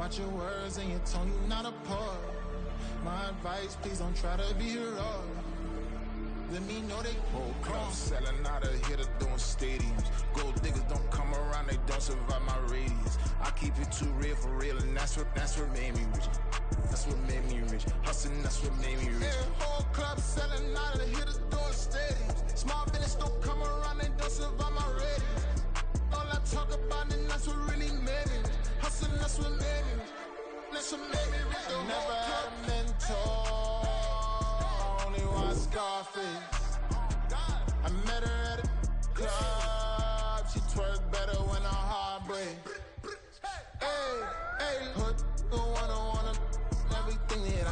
Watch your words and your tone, you not a part. My advice, please don't try to be heroic. Let me know they whole club selling out of here to doing stadiums. Gold diggers don't come around, they don't survive my radius. I keep it too real for real, and that's what made me rich. That's what made me rich. Hustling, that's what made me rich. Yeah, whole club selling out of here to doing stadiums. Small business don't come around, they don't survive my radius. All I talk about, and that's what really made me rich. Hustling, that's what made me rich. That's what made me rich. I never had a mentor. Scarface. I met her at a club. She twerk better when her heart breaks. Hey, hood, wanna everything that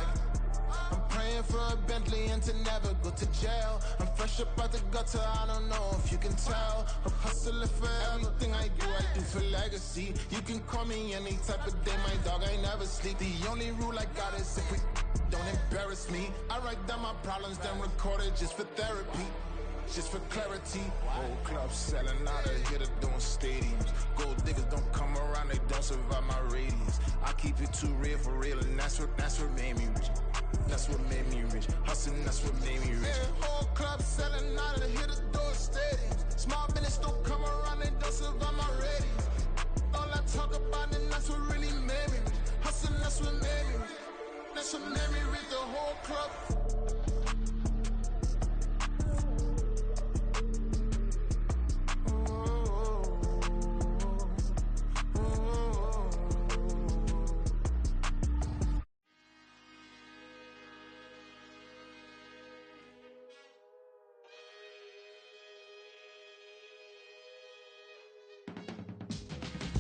I'm praying for a Bentley and to never go to jail. I'm fresh up out the gutter, I don't know if you can tell. I'm hustling for everything I do for legacy. You can call me any type of day, my dog, I never sleep. The only rule I got is if we don't embarrass me. I write down my problems, then record it just for therapy, just for clarity. Whole club selling out of here to doing stadiums. Gold diggers don't come around, they don't survive my radius. I keep it too real for real, and that's what made me rich. That's what made me rich. Hustling, that's what made me rich. Yeah, whole club selling out of here to doing stadiums. Small business don't come around, they don't survive my radius. All I talk about, and that's what really made me rich. Hustling, that's what made me rich. That's what made me read the whole club.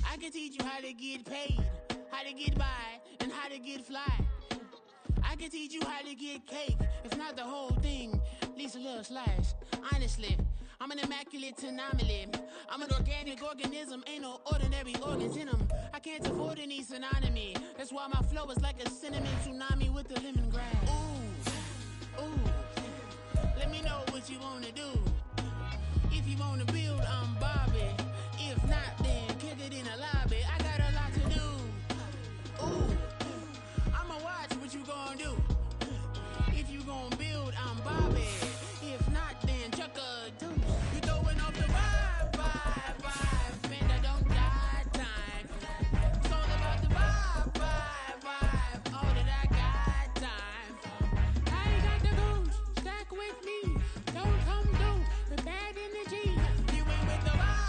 I can teach you how to get paid, how to get by, and how to get fly. I can teach you how to get cake, if not the whole thing, at least a little slice. Honestly, I'm an immaculate anomaly. I'm an organic organism, ain't no ordinary organs in them. I can't afford any synonymy. That's why my flow is like a cinnamon tsunami with the lemongrass. Ooh, let me know what you wanna do. If you wanna build, I'm Bobby. If not, then kick it in the lobby. I got a lot to do. Ooh. I'ma watch what you gon' do. If you gon' build, I'm Bobby. If not, then chuck a deuce. You throwing off the vibe. Man, I don't die time. It's all about the vibe. All that I got time. I ain't got the goose. Stack with me. Don't come through the bad energy. You ain't with the vibe.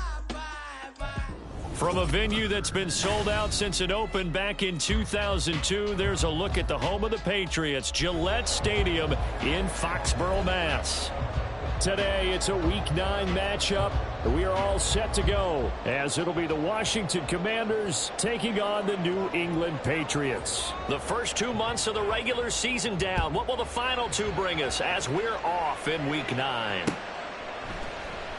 From a venue that's been sold out since it opened back in 2002, there's a look at the home of the Patriots, Gillette Stadium in Foxborough, Mass. Today, it's a Week 9 matchup. We are all set to go, as it'll be the Washington Commanders taking on the New England Patriots. The first 2 months of the regular season down. What will the final two bring us as we're off in Week 9?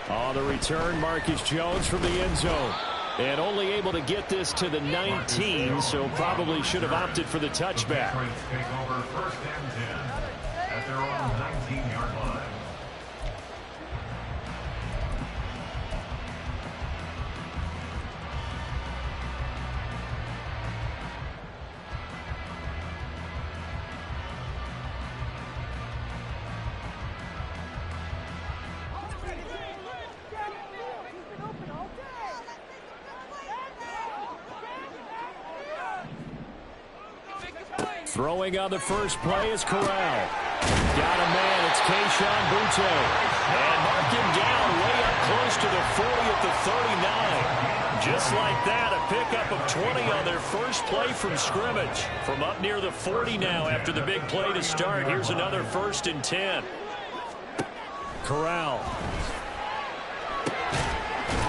On the return, Marcus Jones from the end zone. And only able to get this to the 19, so probably should have opted for the touchback. Take over first and 10 at their own 19-yard line. Throwing on the first play is Corral. Got a man, it's Kayshon Boutte. And mark him down way up close to the 40 at the 39. Just like that, a pickup of 20 on their first play from scrimmage. From up near the 40 now after the big play to start. Here's another 1st and 10. Corral.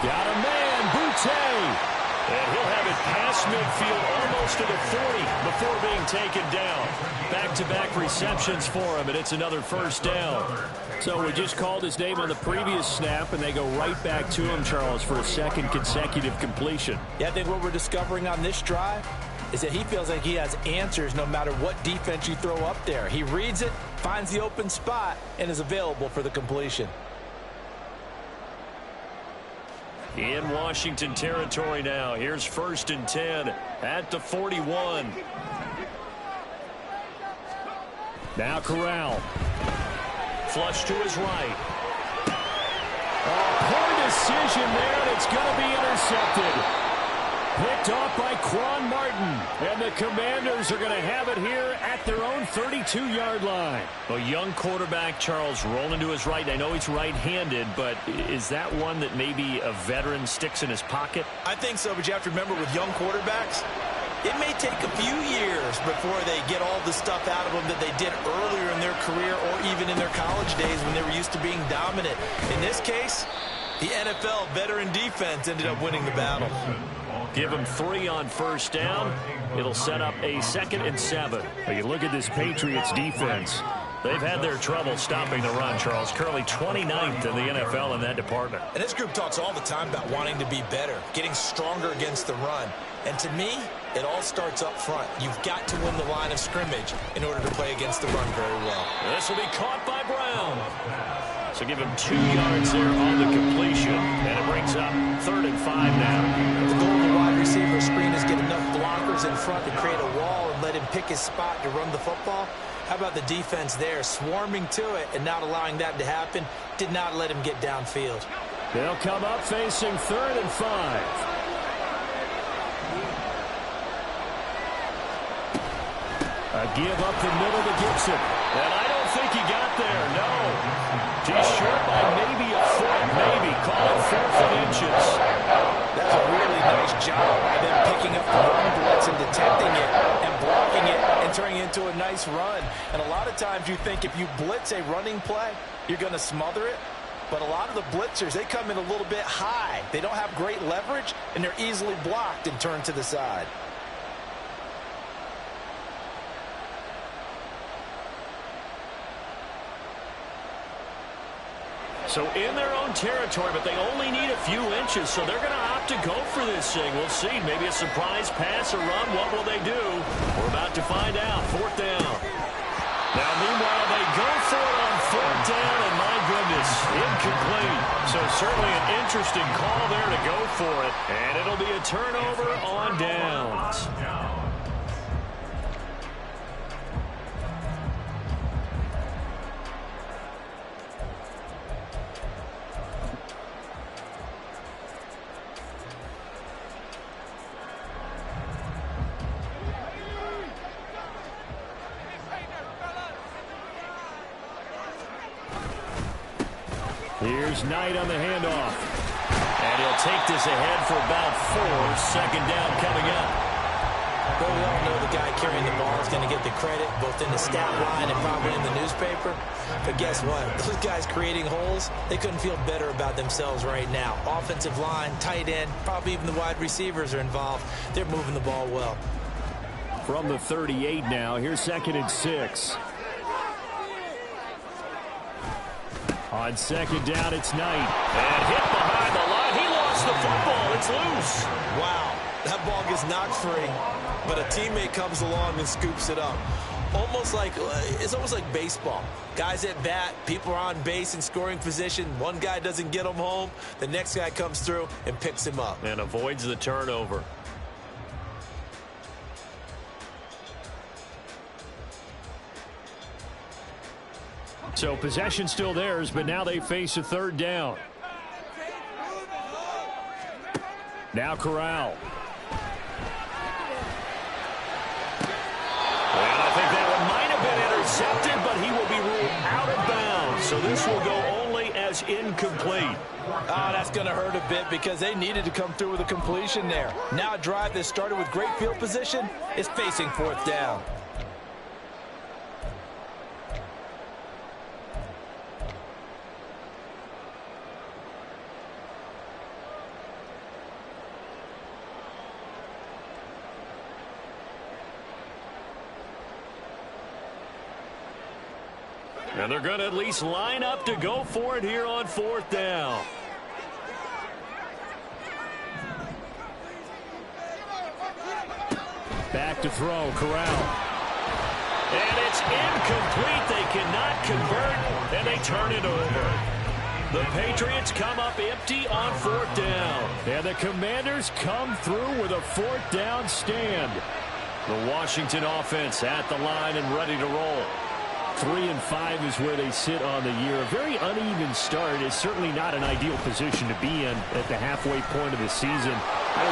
Got a man, Boutte. And he'll have it past midfield almost to the 40 before being taken down. Back-to-back receptions for him, and it's another 1st down. So we just called his name on the previous snap, and they go right back to him, Charles, for a second consecutive completion. Yeah, I think what we're discovering on this drive is that he feels like he has answers no matter what defense you throw up there. He reads it, finds the open spot, and is available for the completion. in Washington territory now. Here's 1st and 10 at the 41. Now Corral. Flush to his right. Poor decision there, and it's going to be intercepted. Picked off by Quan Martin. And the Commanders are going to have it here at their own 32-yard line. A young quarterback, Charles, rolling to his right. I know he's right-handed, but is that one that maybe a veteran sticks in his pocket? I think so, but you have to remember with young quarterbacks, it may take a few years before they get all the stuff out of them that they did earlier in their career or even in their college days when they were used to being dominant. In this case, the NFL veteran defense ended up winning the battle. Give them 3 on 1st down. It'll set up a 2nd and 7. But you look at this Patriots defense. They've had their trouble stopping the run, Charles. Currently 29th in the NFL in that department. And this group talks all the time about wanting to be better, getting stronger against the run. And to me, it all starts up front. You've got to win the line of scrimmage in order to play against the run very well. This will be caught by Brown. So give him 2 yards there on the completion. And it brings up 3rd and 5 now. The goal of the wide receiver screen is get enough blockers in front to create a wall and let him pick his spot to run the football. How about the defense there, swarming to it and not allowing that to happen? Did not let him get downfield. They'll come up facing 3rd and 5. A give up the middle to Gibson. And I don't think he got there, no. He's short by maybe a foot, maybe. Call it 4th and inches. That's a really nice job by them picking up the run blitz and detecting it and blocking it and turning it into a nice run. And a lot of times you think if you blitz a running play, you're going to smother it. But a lot of the blitzers, they come in a little bit high. They don't have great leverage, and they're easily blocked and turned to the side. So in their own territory, but they only need a few inches, so they're going to opt to go for this thing. We'll see. Maybe a surprise pass or run. What will they do? We're about to find out. 4th down. Now, meanwhile, they go for it on 4th down, and my goodness, incomplete. So certainly an interesting call there to go for it, and it'll be a turnover on downs. Here's Knight on the handoff. And he'll take this ahead for about 4. 2nd down coming up. Well, we all know the guy carrying the ball is going to get the credit both in the stat line and probably in the newspaper. But guess what? Those guys creating holes, they couldn't feel better about themselves right now. Offensive line, tight end, probably even the wide receivers are involved. They're moving the ball well. From the 38 now, here's 2nd and 6. On 2nd down, it's Knight. And hit behind the line. He lost the football. It's loose. Wow. That ball gets knocked free, but a teammate comes along and scoops it up. It's almost like baseball. Guys at bat, people are on base in scoring position. One guy doesn't get him home. The next guy comes through and picks him up. And avoids the turnover. So possession still theirs, but now they face a 3rd down. Now Corral. And I think that one might have been intercepted, but he will be ruled out of bounds. So this will go only as incomplete. Oh, that's going to hurt a bit because they needed to come through with a completion there. Now a drive that started with great field position is facing 4th down. And they're going to at least line up to go for it here on 4th down. Back to throw, Corral. And it's incomplete. They cannot convert, and they turn it over. The Patriots come up empty on 4th down. And the Commanders come through with a 4th down stand. The Washington offense at the line and ready to roll. 3-5 is where they sit on the year. A very uneven start is certainly not an ideal position to be in at the halfway point of the season.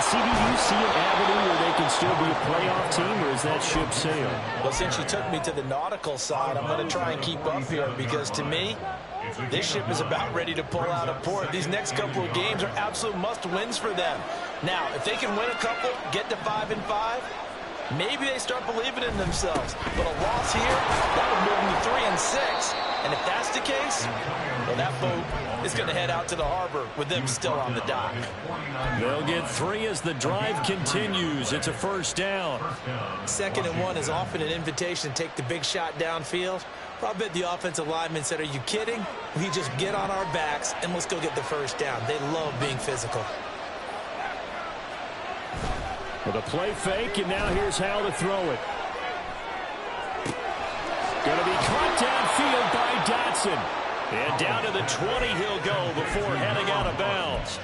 CD, do you see an avenue where they can still be a playoff team, or is that ship sailed? Well, since you took me to the nautical side, I'm going to try and keep up here because, to me, this ship is about ready to pull out of port. These next couple of games are absolute must-wins for them. Now, if they can win a couple, get to 5-5, maybe they start believing in themselves. But a loss here, that would move them to 3-6. And if that's the case, well, that boat is going to head out to the harbor with them still on the dock. They'll get 3 as the drive continues. It's a 1st down. 2nd and 1 is often an invitation to take the big shot downfield. I bet the offensive lineman said, are you kidding? We just get on our backs and let's go get the 1st down. They love being physical. With a play fake, and now here's how to throw it. Going to be caught downfield by Dotson. And down to the 20 he'll go before heading out of bounds.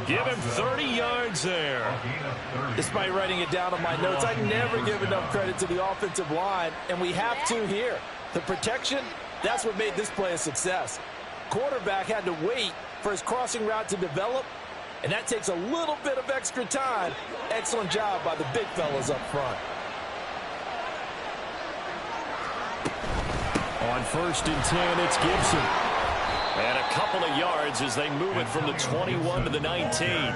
Give him 30 yards there. Despite writing it down on my notes, I never give enough credit to the offensive line, and we have to here. The protection, that's what made this play a success. Quarterback had to wait for his crossing route to develop, and that takes a little bit of extra time. Excellent job by the big fellas up front. On 1st and 10, it's Gibson. And a couple of yards as they move it from the 21 to the 19.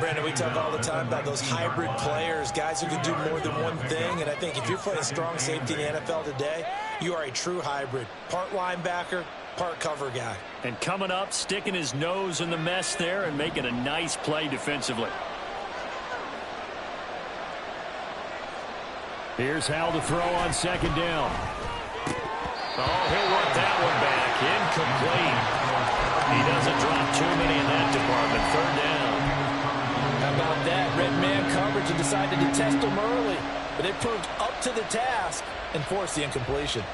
Brandon, we talk all the time about those hybrid players, guys who can do more than one thing. And I think if you're playing strong safety in the NFL today, you are a true hybrid. Part linebacker, part cover guy. And coming up, sticking his nose in the mess there and making a nice play defensively. Here's Hal to throw on 2nd down. Oh, he'll work that one back. Incomplete. He doesn't drop too many in that department. 3rd down. How about that? Red man coverage and decided to test him early. But they proved up to the task and forced the incompletion.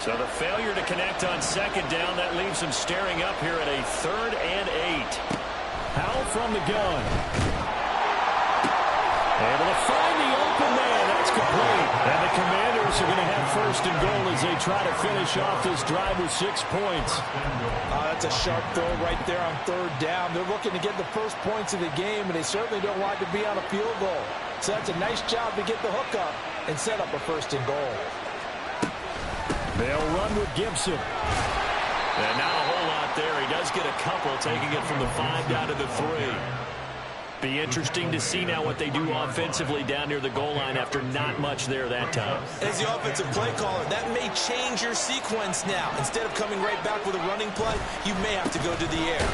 So the failure to connect on 2nd down, that leaves him staring up here at a 3rd and 8. Howell from the gun. Able to find the open man. That's complete. And the Commanders are going to have 1st and goal as they try to finish off this drive with 6 points. That's a sharp throw right there on 3rd down. They're looking to get the first points of the game, and they certainly don't want to be on a field goal. So that's a nice job to get the hook up and set up a 1st and goal. They'll run with Gibson. And not a whole lot there. He does get a couple, taking it from the 5 down to the 3. Be interesting to see now what they do offensively down near the goal line after not much there that time. As the offensive play caller, that may change your sequence now. Instead of coming right back with a running play, you may have to go to the air.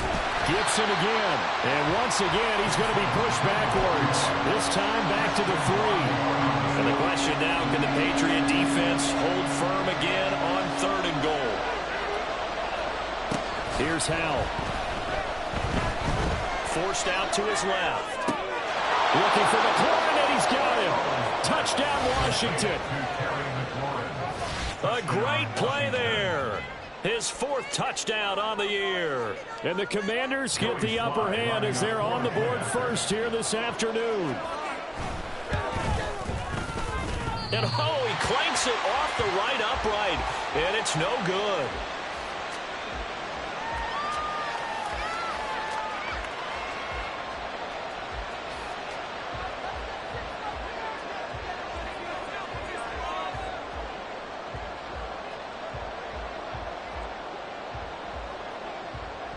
Gibson again. And once again, he's going to be pushed backwards. This time back to the 3. And the question now, can the Patriot defense hold firm again on 3rd and goal? Here's Howell. Forced out to his left. Looking for McLaurin, and he's got him. Touchdown, Washington. A great play there. His 4th touchdown on the year. And the Commanders get the upper hand as they're on the board first here this afternoon. And oh, he clanks it off the right upright, and it's no good.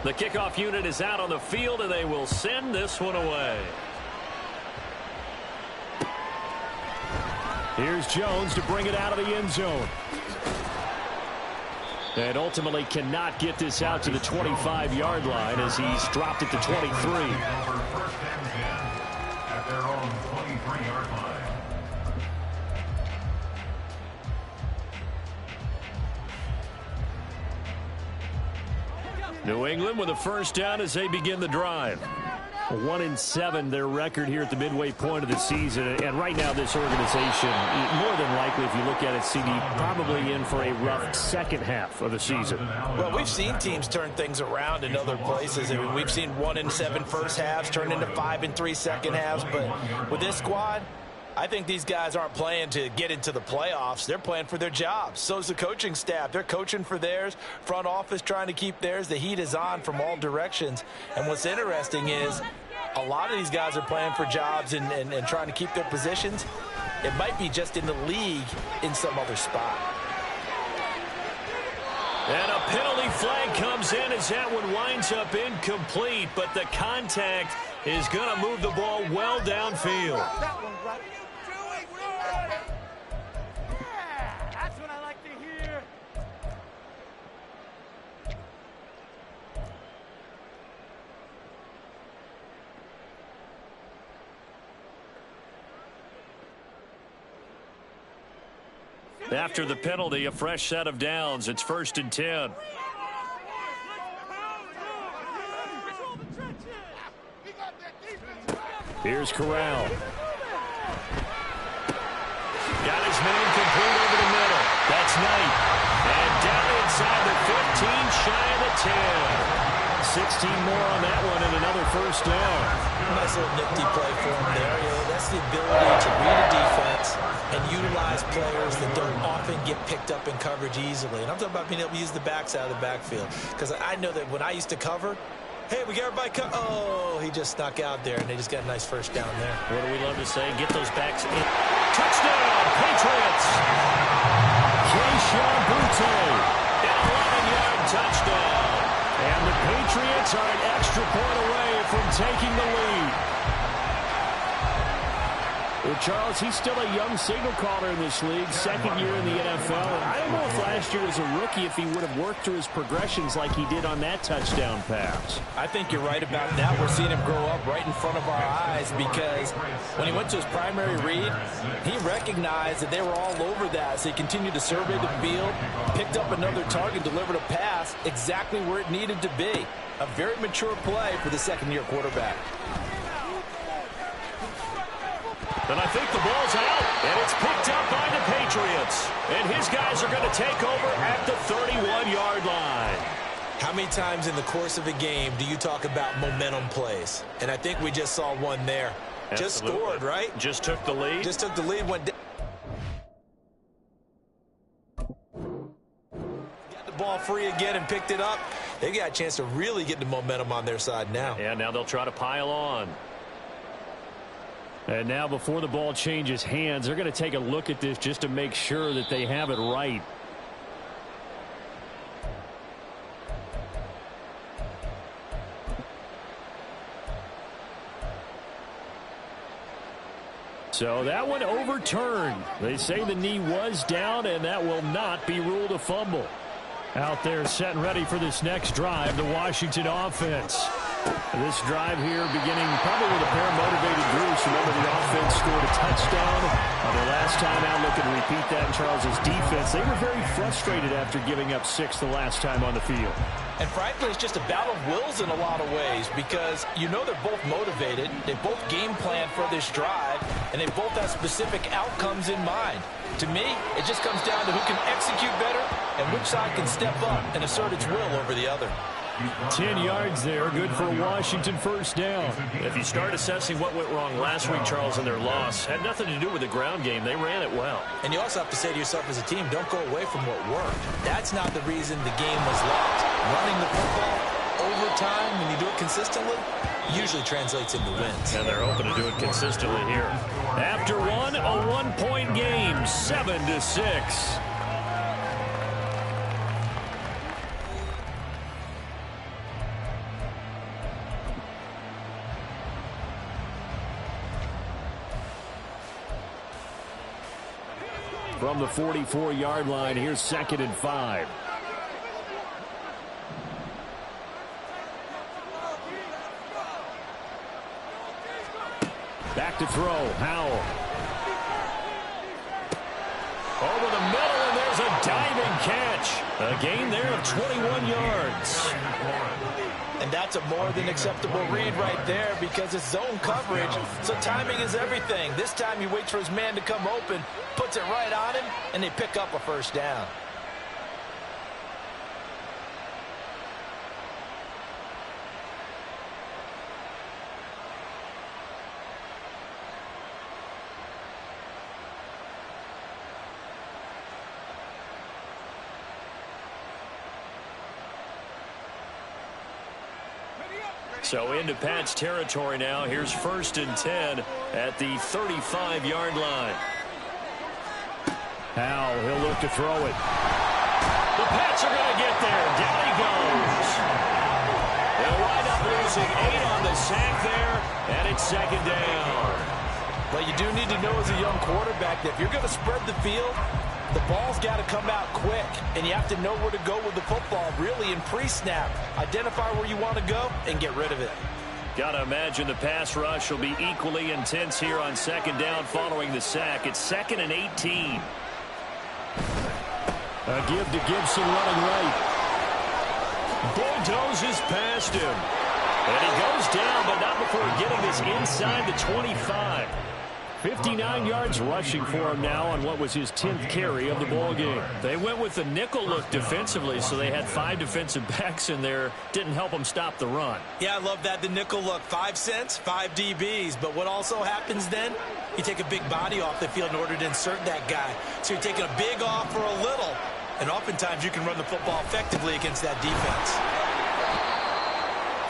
The kickoff unit is out on the field, and they will send this one away. Here's Jones to bring it out of the end zone. And ultimately cannot get this out to the 25-yard line as he's dropped it to 23. At their own 23-yard line. New England with a 1st down as they begin the drive. 1-7, their record here at the midway point of the season. And right now, this organization, more than likely, if you look at it, CD, probably in for a rough second half of the season. Well, we've seen teams turn things around in other places. I mean, we've seen 1-7 first halves turn into 5-3 second halves. But with this squad, I think these guys aren't playing to get into the playoffs. They're playing for their jobs. So is the coaching staff. They're coaching for theirs. Front office trying to keep theirs. The heat is on from all directions. And what's interesting is a lot of these guys are playing for jobs and trying to keep their positions. It might be just in the league in some other spot. And a penalty flag comes in as that one winds up incomplete. But the contact is going to move the ball well downfield. That's what I like to hear. After the penalty, a fresh set of downs. It's 1st and 10. Here's Corral. Got his man complete over the middle. That's Knight. And down inside the 15, shy of the 10. 16 more on that one and another first down. Nice little nifty play for him there. You know, that's the ability to read a defense and utilize players that don't often get picked up in coverage easily. And I'm talking about being able to use the backs out of the backfield. Because I know that when I used to cover, hey, we got everybody oh, he just snuck out there, and they just got a nice first down there. What do we love to say? Get those backs in. Touchdown, Patriots! Keyshawn Butte, an 11-yard touchdown. And the Patriots are an extra point away from taking the lead. Well, Charles, he's still a young signal caller in this league, second year in the NFL. And I don't know if last year as a rookie, if he would have worked through his progressions like he did on that touchdown pass. I think you're right about that. We're seeing him grow up right in front of our eyes because when he went to his primary read, he recognized that they were all over that. So he continued to survey the field, picked up another target, delivered a pass exactly where it needed to be. A very mature play for the second-year quarterback. And I think the ball's out, and it's picked up by the Patriots. And his guys are going to take over at the 31-yard line. How many times in the course of a game do you talk about momentum plays? And I think we just saw one there. Absolutely. Just scored, right? Just took the lead. Just took the lead. Went down. Got the ball free again and picked it up. They got a chance to really get the momentum on their side now. And now they'll try to pile on. And now before the ball changes hands, they're going to take a look at this just to make sure that they have it right. So that one overturned. They say the knee was down, and that will not be ruled a fumble. Out there set and ready for this next drive, the Washington offense. This drive here beginning probably with a pair of motivated groups. Remember, the offense scored a touchdown their last time out. Look and repeat that in Charles's defense. They were very frustrated after giving up 6 the last time on the field. And frankly, it's just a battle of wills in a lot of ways because you know they're both motivated. They both game plan for this drive, and they both have specific outcomes in mind. To me, it just comes down to who can execute better and which side can step up and assert its will over the other. 10 yards there, good for a Washington first down. If you start assessing what went wrong last week, Charles, in their loss, had nothing to do with the ground game. They ran it well. And you also have to say to yourself as a team, don't go away from what worked. That's not the reason the game was lost. Running the football over time, when you do it consistently, usually translates into wins. And they're hoping to do it consistently here. After one, a one-point game, 7-6. From the 44-yard line, here's 2nd and 5. Back to throw, Howell. Over the middle, and there's a diving catch. A gain there of 21 yards. And that's a more than acceptable read right there because it's zone coverage, so timing is everything. This time he waits for his man to come open, puts it right on him, and they pick up a first down. So into Pat's territory now. Here's 1st and 10 at the 35-yard line. Now he'll look to throw it. The Pats are going to get there. Down he goes. They'll wind up losing 8 on the sack there, and it's 2nd down. Well, you do need to know as a young quarterback that if you're going to spread the field, the ball's got to come out quick, and you have to know where to go with the football, really, in pre-snap. Identify where you want to go and get rid of it. Got to imagine the pass rush will be equally intense here on 2nd down following the sack. It's 2nd and 18. A give to Gibson running right. Bulldozes past him. And he goes down, but not before getting this inside the 25. 59 yards rushing for him now on what was his 10th carry of the ball game. They went with the nickel look defensively, so they had 5 defensive backs in there. Didn't help them stop the run. Yeah, I love that, the nickel look. 5 cents, 5 DBs. But what also happens then? You take a big body off the field in order to insert that guy. So you're taking a big off for a little. And oftentimes you can run the football effectively against that defense.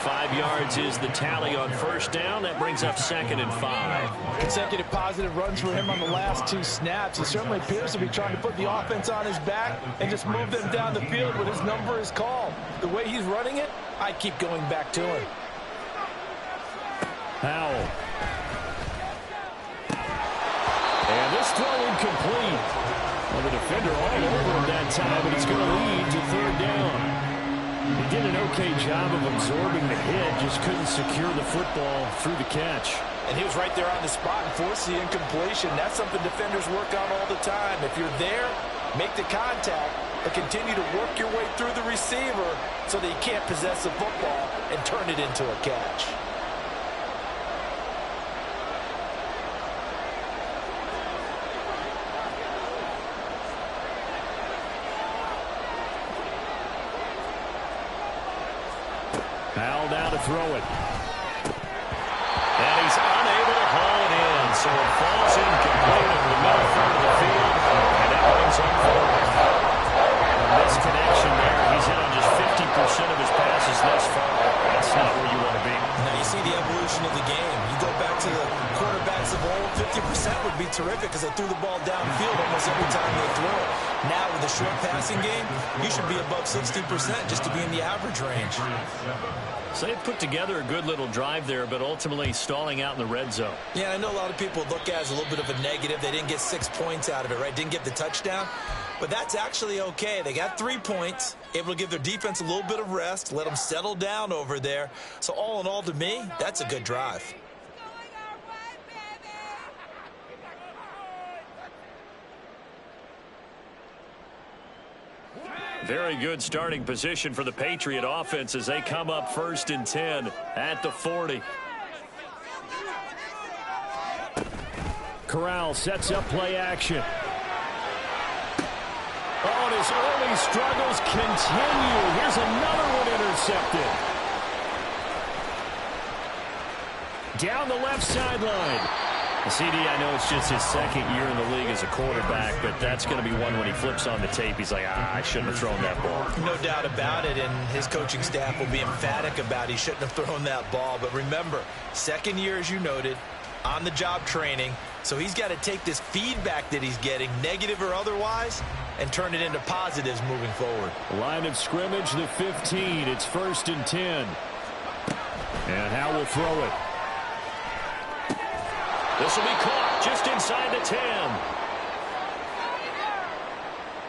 5 yards is the tally on 1st down. That brings up 2nd and 5. Consecutive positive runs for him on the last 2 snaps. He certainly appears to be trying to put the offense on his back and just move them down the field when his number is called. The way he's running it, I keep going back to him. Howell. And this throw incomplete. Well, the defender all over him that time, but it's going to lead to 3rd down. He did an okay job of absorbing the hit, just couldn't secure the football through the catch. And he was right there on the spot and forced the incompletion. That's something defenders work on all the time. If you're there, make the contact, but continue to work your way through the receiver so that you can't possess the football and turn it into a catch. Howell now to throw it. And he's unable to haul it in, so it falls incomplete over the middle front of the field, and that brings up 4th. A misconnection there. He's hit on just 50% of his passes thus far. That's not where you want to be. Now you see the evolution of the game. You go back to the quarterbacks of old, 50% would be terrific because they threw the ball downfield almost every time they threw it. Now with the short passing game, you should be above 60% just to be in the average range. So they put together a good little drive there, but ultimately stalling out in the red zone. Yeah, I know a lot of people look at it as a little bit of a negative. They didn't get 6 points out of it, right? Didn't get the touchdown. But that's actually okay. They got 3 points, able to give their defense a little bit of rest, let them settle down over there. So all in all, to me, that's a good drive. Very good starting position for the Patriot offense as they come up 1st and 10 at the 40. Corral sets up play action. Oh, and his early struggles continue. Here's another one intercepted. Down the left sideline. CD, I know it's just his 2nd year in the league as a quarterback, but that's going to be one when he flips on the tape. He's like, I shouldn't have thrown that ball. No doubt about it, and his coaching staff will be emphatic about he shouldn't have thrown that ball. But remember, 2nd year, as you noted, on-the-job training, so he's got to take this feedback that he's getting, negative or otherwise, and turn it into positives moving forward. Line of scrimmage, the 15. It's 1st and 10. And Howell will throw it. This will be caught just inside the 10.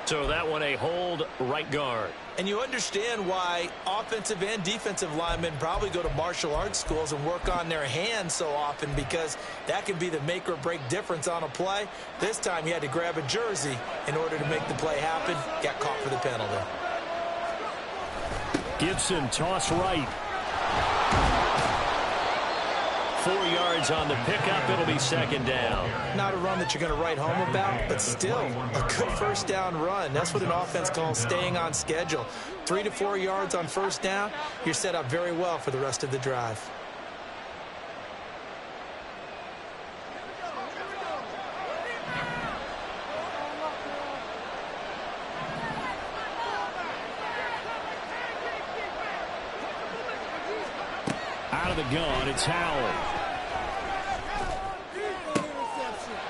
So that one a hold right guard. And you understand why offensive and defensive linemen probably go to martial arts schools and work on their hands so often, because that can be the make or break difference on a play. This time he had to grab a jersey in order to make the play happen. Got caught for the penalty. Gibson toss right. 4 yards on the pickup. It'll be second down. Not a run that you're going to write home about, but still a good first down run. That's what an offense calls staying on schedule. 3 to 4 yards on first down, you're set up very well for the rest of the drive. Out of the gun, it's Howell.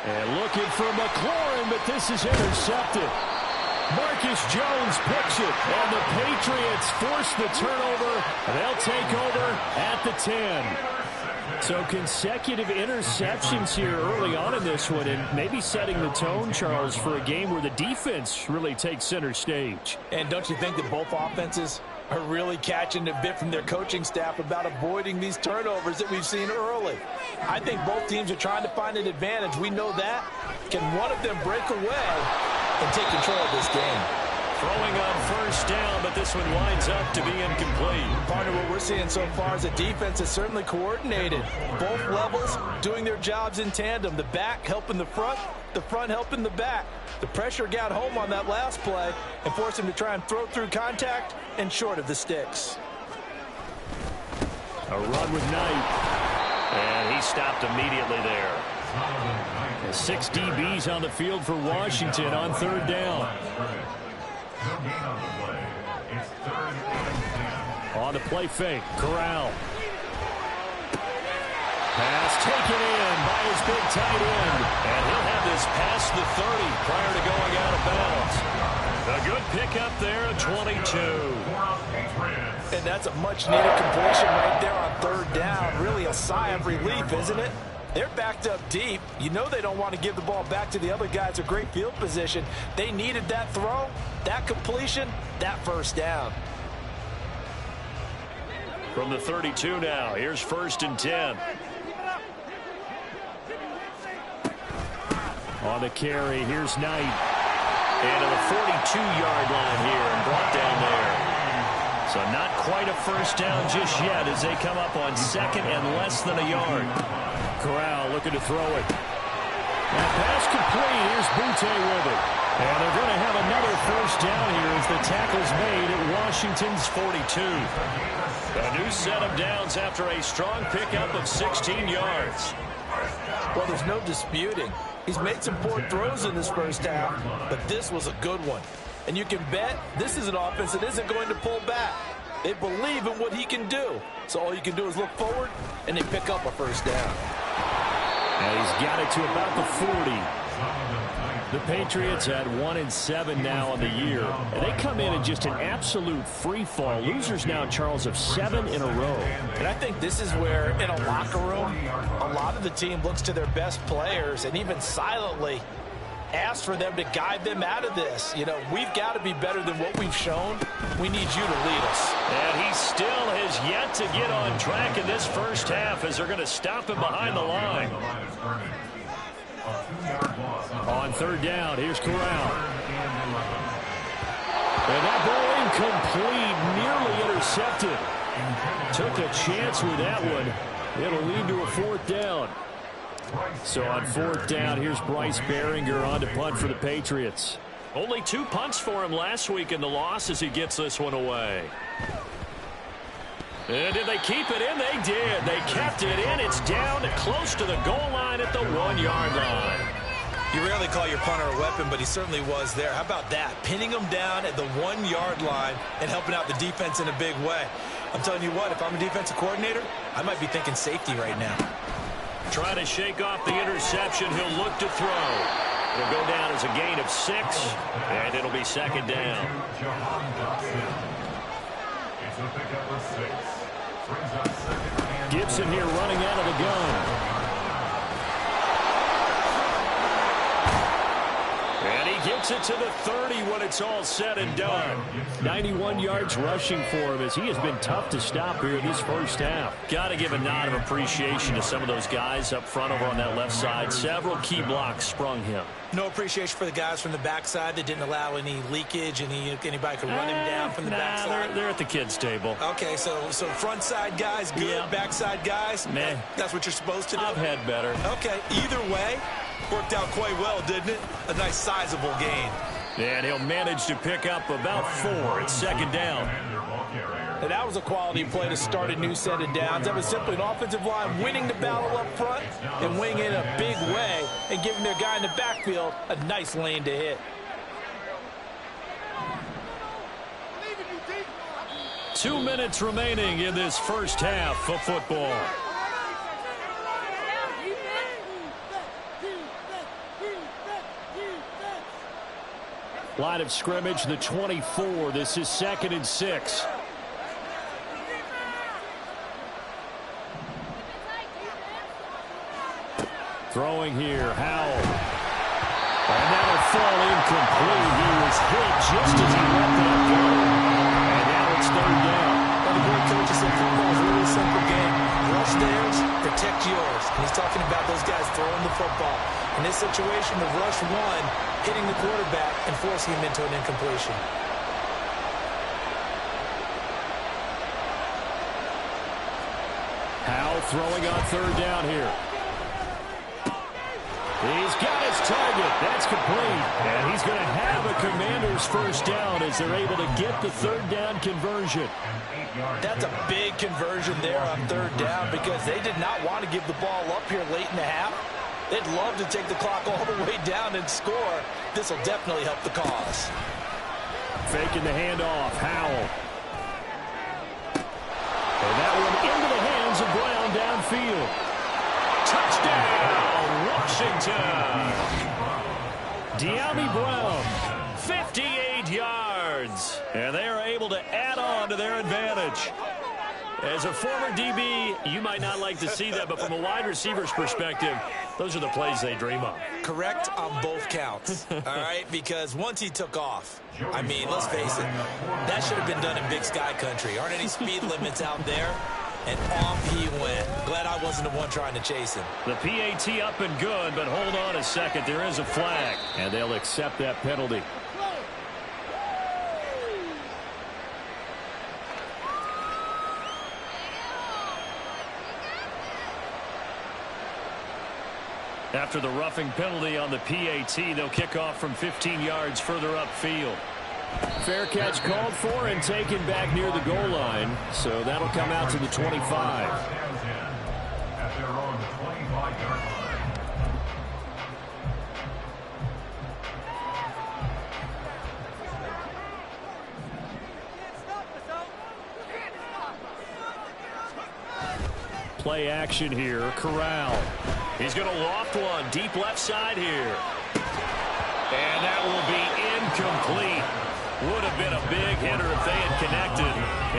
And looking for McLaurin, but this is intercepted. Marcus Jones picks it, and the Patriots force the turnover. They'll take over at the 10. So consecutive interceptions here early on in this one, and maybe setting the tone, Charles, for a game where the defense really takes center stage. And don't you think that both offenses are really catching a bit from their coaching staff about avoiding these turnovers that we've seen early? I think both teams are trying to find an advantage. We know that. Can one of them break away and take control of this game? Throwing on first down, but this one winds up to be incomplete. Partner, what we're seeing so far is a defense is certainly coordinated. Both levels doing their jobs in tandem. The back helping the front helping the back. The pressure got home on that last play and forced him to try and throw through contact and short of the sticks. A run with Knight, and he stopped immediately there. 6 DBs on the field for Washington on third down. On the play fake, Corral. Pass taken in by his big tight end. And he'll have this past the 30 prior to going out of bounds. A good pickup there at 22. And that's a much-needed completion right there on third down. Really a sigh of relief, isn't it? They're backed up deep. You know they don't want to give the ball back to the other guys. A great field position. They needed that throw, that completion, that first down. From the 32 now, here's first and 10. On the carry, here's Knight. And to the 42-yard line here and brought down there. So not quite a first down just yet as they come up on second and less than a yard. Corral looking to throw it. And pass complete. Here's Butte with it. And they're going to have another first down here as the tackle's made at Washington's 42. A new set of downs after a strong pickup of 16 yards. Well, there's no disputing. He's made some poor throws in this first half, but this was a good one. And you can bet this is an offense that isn't going to pull back. They believe in what he can do. So all you can do is look forward, and they pick up a first down. And he's got it to about the 40. The Patriots at 1-7 now on the year. And they come in just an absolute free fall. Losers now, Charles, of 7 in a row. And I think this is where, in a locker room, a lot of the team looks to their best players and even silently asks for them to guide them out of this. You know, we've got to be better than what we've shown. We need you to lead us. And he still has yet to get on track in this first half as they're going to stop him behind the line. On third down, here's Corral. And that ball incomplete, nearly intercepted. Took a chance with that one. It'll lead to a fourth down. So on fourth down, here's Bryce Behringer on to punt for the Patriots. Only 2 punts for him last week in the loss as he gets this one away. And did they keep it in? They did. They kept it in. It's down to close to the goal line at the 1-yard line. You rarely call your punter a weapon, but he certainly was there. How about that? Pinning him down at the 1-yard line and helping out the defense in a big way. I'm telling you what, if I'm a defensive coordinator, I might be thinking safety right now. Trying to shake off the interception. He'll look to throw. It'll go down as a gain of 6, and it'll be second down. Gibson here running out of the gun. And he gets makes it to the 30 when it's all said and done. 91 yards rushing for him as he has been tough to stop here this first half. Got to give a nod of appreciation to some of those guys up front over on that left side. Several key blocks sprung him. No appreciation for the guys from the backside that didn't allow any leakage, and anybody could run him down from the backside. They're at the kids' table. Okay, so front side guys good, yeah. Backside guys, meh. That's what you're supposed to do. I've had better. Okay, either way, worked out quite well, didn't it? A nice sizable gain. And he'll manage to pick up about 4. It's second down. And that was a quality play to start a new set of downs. That was simply an offensive line winning the battle up front and winning in a big way and giving their guy in the backfield a nice lane to hit. Two minutes remaining in this first half of football. Line of scrimmage, the 24. This is 2nd and 6. Throwing here, Howell. And that'll fall incomplete. He was hit just as he let that go. And now it's 3rd down. Well, the great coaches said football is a really simple game. Rush theirs, protect yours. And he's talking about those guys throwing the football. In this situation, the rush one, hitting the quarterback and forcing him into an incompletion. Howell throwing on 3rd down here. He's got his target. That's complete. And he's going to have a Commander's first down as they're able to get the 3rd down conversion. That's a big conversion there on 3rd down because they did not want to give the ball up here late in the half. They'd love to take the clock all the way down and score. This will definitely help the cause. Faking the handoff, Howell. And that one into the hands of Brown downfield. Touchdown, Washington. De'Ami Brown, 58 yards. And they are able to add on to their advantage. As a former DB, you might not like to see that, but from a wide receiver's perspective, those are the plays they dream of. Correct on both counts, all right? Because once he took off, I mean, let's face it, that should have been done in Big Sky country. Aren't any speed limits out there? And off he went. Glad I wasn't the one trying to chase him. The PAT up and good, but hold on a second. There is a flag, and they'll accept that penalty. After the roughing penalty on the PAT, they'll kick off from 15 yards further upfield. Fair catch called for and taken back near the goal line, so that'll come out to the 25. At their own 25-yard line. Play action here. Corral. He's going to loft one deep left side here. And that will be incomplete. Would have been a big hitter if they had connected.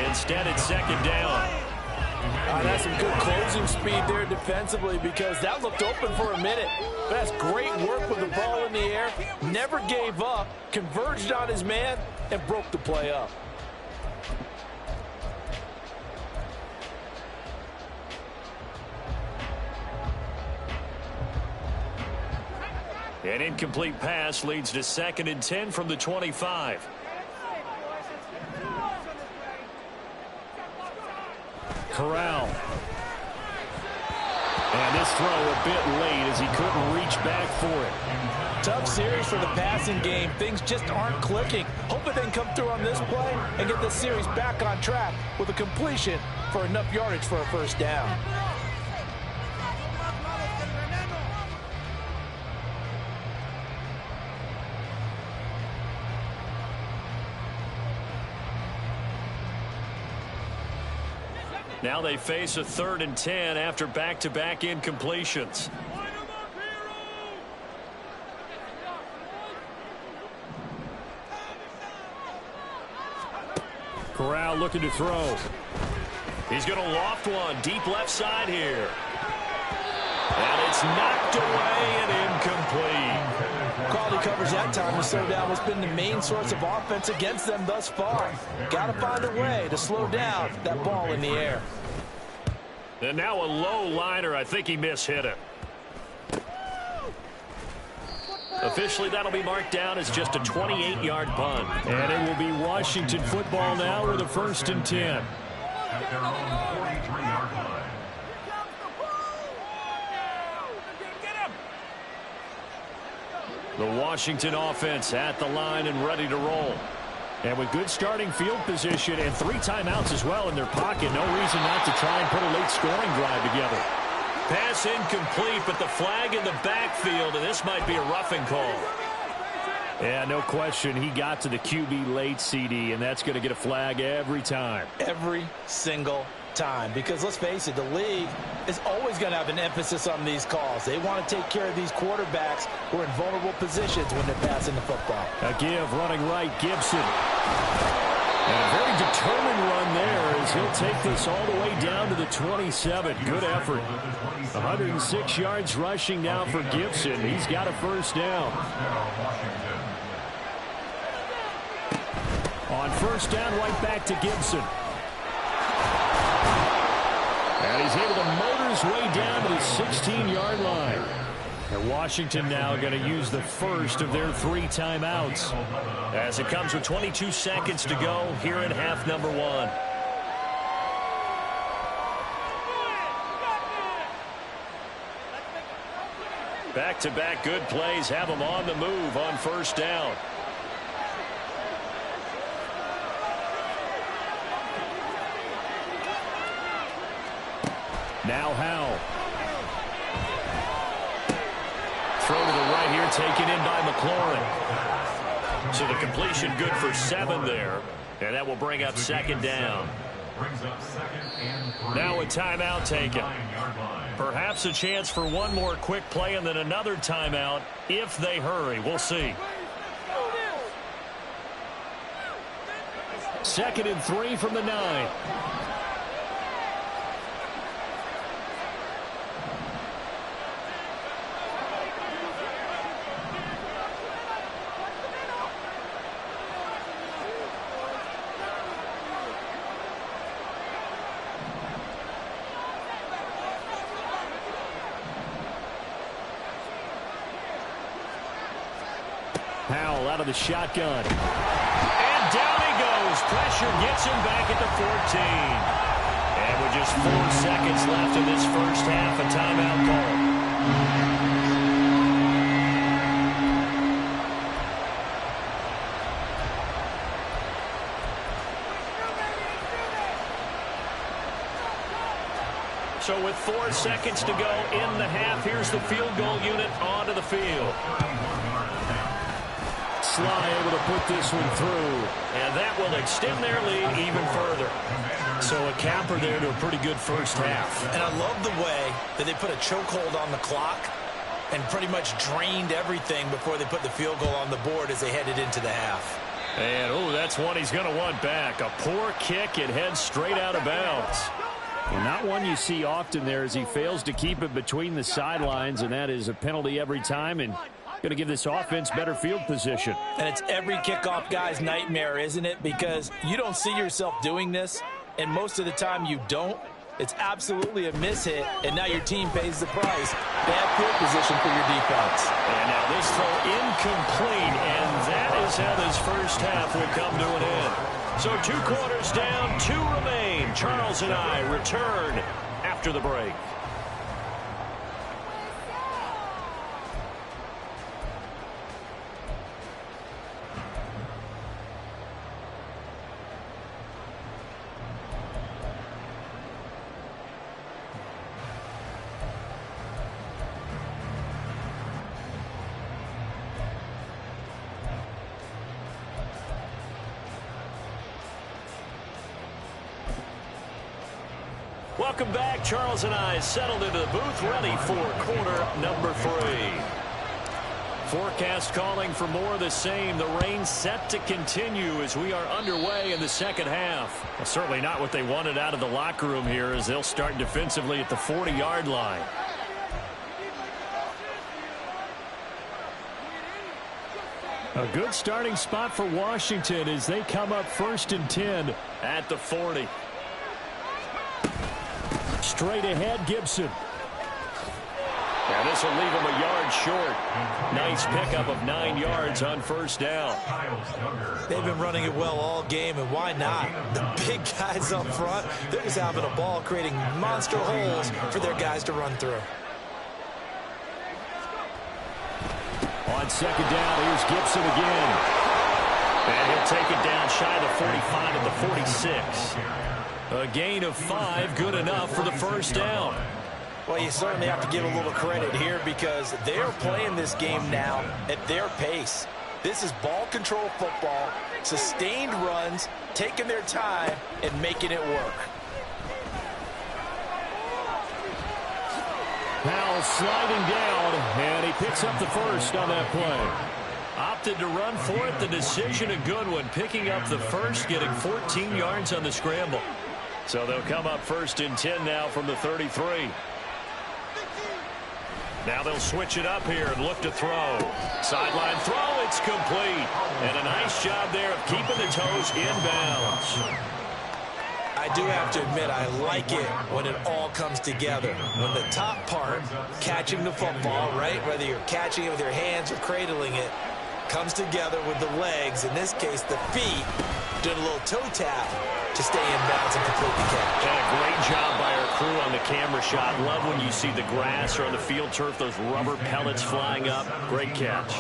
Instead, it's 2nd down. That's some good closing speed there defensively because that looked open for a minute. But that's great work with the ball in the air. Never gave up, converged on his man, and broke the play up. An incomplete pass leads to 2nd and 10 from the 25. Corral. And this throw a bit late as he couldn't reach back for it. Tough series for the passing game. Things just aren't clicking. Hope they can come through on this play and get the series back on track with a completion for enough yardage for a first down. Now they face a 3rd and 10 after back-to-back incompletions. Corral looking to throw. He's going to loft one deep left side here. And it's knocked away and incomplete. Quality coverage that time to slow down what's been the main source of offense against them thus far. Got to find a way to slow down that ball in the air. And now a low liner. I think he mishit it. Officially, that'll be marked down as just a 28-yard punt. And it will be Washington football now with a 1st and 10. At their own 43-yard line. The Washington offense at the line and ready to roll. And with good starting field position and 3 timeouts as well in their pocket, no reason not to try and put a late scoring drive together. Pass incomplete, but the flag in the backfield, and this might be a roughing call. Yeah, no question. He got to the QB late, CD, and that's going to get a flag every time. Every single time. Because let's face it, the league is always going to have an emphasis on these calls. They want to take care of these quarterbacks who are in vulnerable positions when they're passing the football. A give, running right, Gibson. And a very determined run there as he'll take this all the way down to the 27. Good effort. 106 yards rushing now for Gibson. He's got a 1st down. On 1st down, right back to Gibson. And he's able to motor his way down to the 16-yard line. And Washington now going to use the first of their 3 timeouts as it comes with 22 seconds to go here in half number 1. Back-to-back good plays have them on the move on 1st down. Now Howell. Throw to the right here, taken in by McLaurin. So the completion good for 7 there. And that will bring up 2nd down. Now a timeout taken. Perhaps a chance for one more quick play and then another timeout if they hurry. We'll see. 2nd and 3 from the 9. Howell out of the shotgun. And down he goes. Pressure gets him back at the 14. And with just 4 seconds left in this first half, a timeout call. So with 4 seconds to go in the half, here's the field goal unit onto the field. Sly able to put this one through, and that will extend their lead even further. So a capper there to a pretty good first half. And I love the way that they put a chokehold on the clock and pretty much drained everything before they put the field goal on the board as they headed into the half. And, oh, that's one he's going to want back. A poor kick. It heads straight out of bounds. Well, not one you see often there as he fails to keep it between the sidelines, and that is a penalty every time, and going to give this offense better field position. And it's every kickoff guy's nightmare, isn't it? Because you don't see yourself doing this, and most of the time you don't. It's absolutely a mishit, and now your team pays the price. Bad field position for your defense. And now this throw incomplete, and that is how this first half will come to an end. So 2 quarters down, 2 remain. Charles and I return after the break. Welcome back. Charles and I settled into the booth, ready for quarter number 3. Forecast calling for more of the same. The rain set to continue as we are underway in the second half. Well, certainly not what they wanted out of the locker room here as they'll start defensively at the 40-yard line. A good starting spot for Washington as they come up 1st and 10 at the 40. Straight ahead, Gibson. And this will leave him a yard short. Nice pickup of 9 yards on 1st down. They've been running it well all game, and why not? The big guys up front, they're just having a ball, creating monster holes for their guys to run through. On 2nd down, here's Gibson again. And he'll take it down shy of the 45 at the 46. A gain of 5, good enough for the 1st down. Well, you certainly have to give a little credit here because they're playing this game now at their pace. This is ball control football, sustained runs, taking their time, and making it work. Powell sliding down, and he picks up the 1st on that play. Opted to run for it. The decision a good one. Picking up the 1st, getting 14 yards on the scramble. So they'll come up 1st and 10 now from the 33. Now they'll switch it up here and look to throw. Sideline throw, it's complete. And a nice job there of keeping the toes inbounds. I do have to admit, I like it when it all comes together. When the top part, catching the football, right, whether you're catching it with your hands or cradling it, comes together with the legs, in this case the feet, doing a little toe tap to stay in bounds and complete the catch. And a great job by our crew on the camera shot. Love when you see the grass or on the field turf, those rubber pellets flying up. Great catch.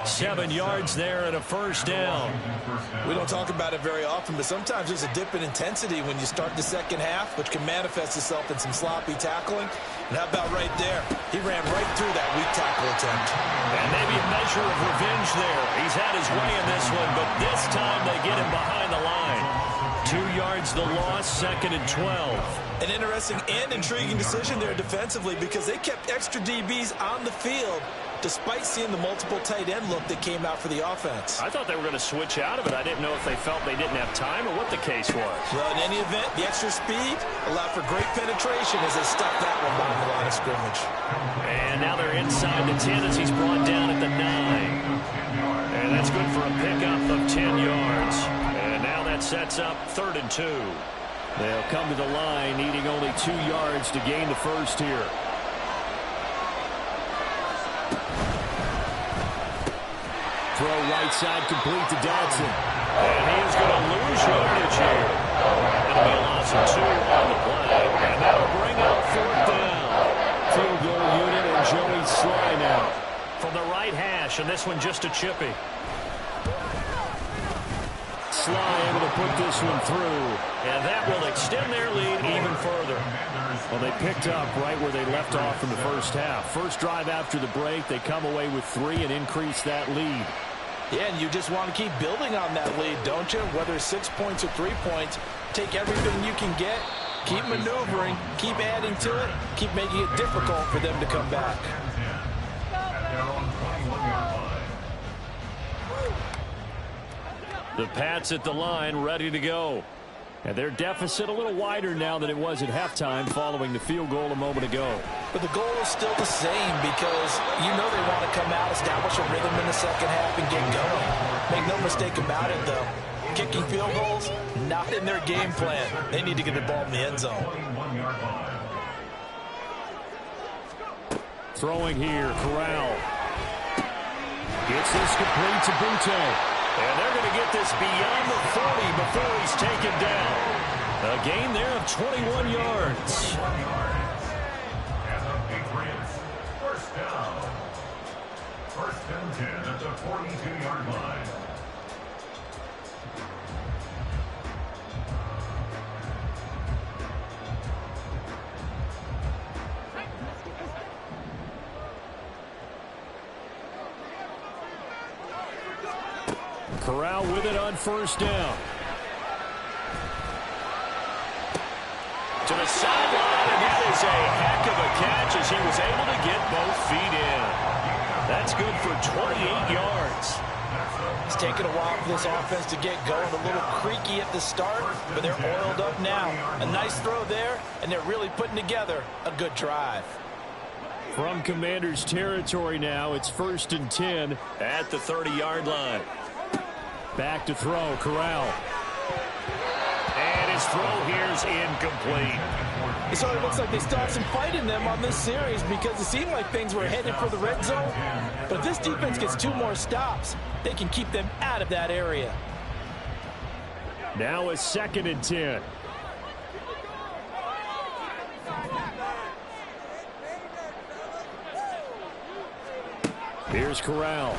7 yards there and a 1st down. We don't talk about it very often, but sometimes there's a dip in intensity when you start the second half, which can manifest itself in some sloppy tackling. And how about right there? He ran right through that weak tackle attempt. And maybe a measure of revenge there. He's had his way in this one, but this time they get him behind the line. 2 yards the loss, 2nd and 12. An interesting and intriguing decision there defensively because they kept extra DBs on the field despite seeing the multiple tight end look that came out for the offense. I thought they were going to switch out of it. I didn't know if they felt they didn't have time or what the case was. Well, in any event, the extra speed allowed for great penetration as they stuck that one behind the line of scrimmage. And now they're inside the 10 as he's brought down at the 9. And that's good for a pickup of 10 yards. And now that sets up 3rd and 2. They'll come to the line needing only 2 yards to gain the 1st here. Throw right side complete to Dodson. And he is going to lose yardage here. It'll be a loss of 2 on the play. And that'll bring up 4th down. Field goal unit and Joey Sly now from the right hash. And this one just a chippy. Sly able to put this one through. And that will extend their lead even further. Well, they picked up right where they left off in the 1st half. First drive after the break, they come away with 3 and increase that lead. Yeah, and you just want to keep building on that lead, don't you? Whether it's 6 points or 3 points, take everything you can get, keep maneuvering, keep adding to it, keep making it difficult for them to come back. The Pats at the line, ready to go. And their deficit a little wider now than it was at halftime following the field goal a moment ago. But the goal is still the same because you know they want to come out, establish a rhythm in the second half, and get going. Make no mistake about it, though. Kicking field goals, not in their game plan. They need to get the ball in the end zone. Throwing here, Corral. Gets this complete to Butte. And they're going to get this beyond the 40 before he's taken down. A gain there of 21 yards. And the Patriots, 1st down. 1st and 10 at the 42-yard line. Corral with it on 1st down. To the sideline, and that is a heck of a catch as he was able to get both feet in. That's good for 28 yards. It's taken a while for this offense to get going. A little creaky at the start, but they're oiled up now. A nice throw there, and they're really putting together a good drive. From Commanders territory now, it's 1st and 10 at the 30-yard line. Back to throw, Corral. And his throw here's incomplete. So it looks like they start some fight in them on this series because it seemed like things were headed for the red zone. But if this defense gets 2 more stops, they can keep them out of that area. Now a 2nd and 10. Here's Corral.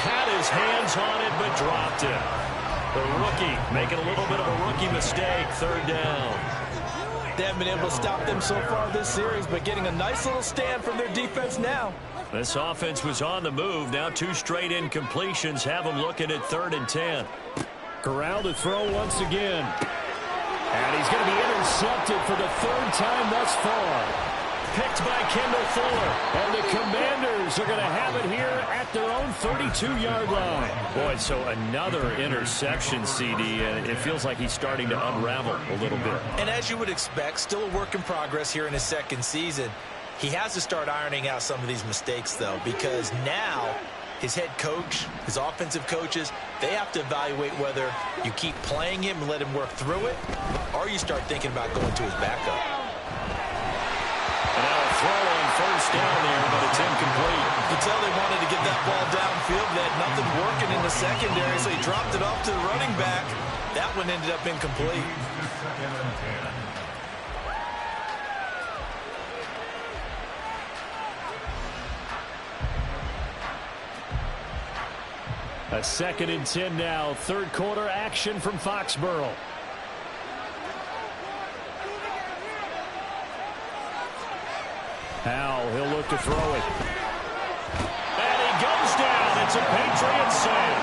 Had his hands on it, but dropped it. The rookie making a little bit of a rookie mistake. 3rd down. They haven't been able to stop them so far this series, but getting a nice little stand from their defense now. This offense was on the move. Now 2 straight incompletions have them looking at 3rd and 10. Corral to throw once again. And he's going to be intercepted for the 3rd time thus far. Picked by Kendall Fuller. And the Commanders are going to have it here at their own 32-yard line. Boy, so another interception, CD, and it feels like he's starting to unravel a little bit. And as you would expect, still a work in progress here in his 2nd season. He has to start ironing out some of these mistakes, though, because now his head coach, his offensive coaches, they have to evaluate whether you keep playing him and let him work through it, or you start thinking about going to his backup. And now a throw on 1st down there, but it's incomplete. You can tell they wanted to get that ball downfield. They had nothing working in the secondary, so he dropped it off to the running back. That one ended up incomplete. A 2nd and 10 now. 3rd quarter action from Foxborough. Howell, he'll look to throw it. And he goes down. It's a Patriot sack.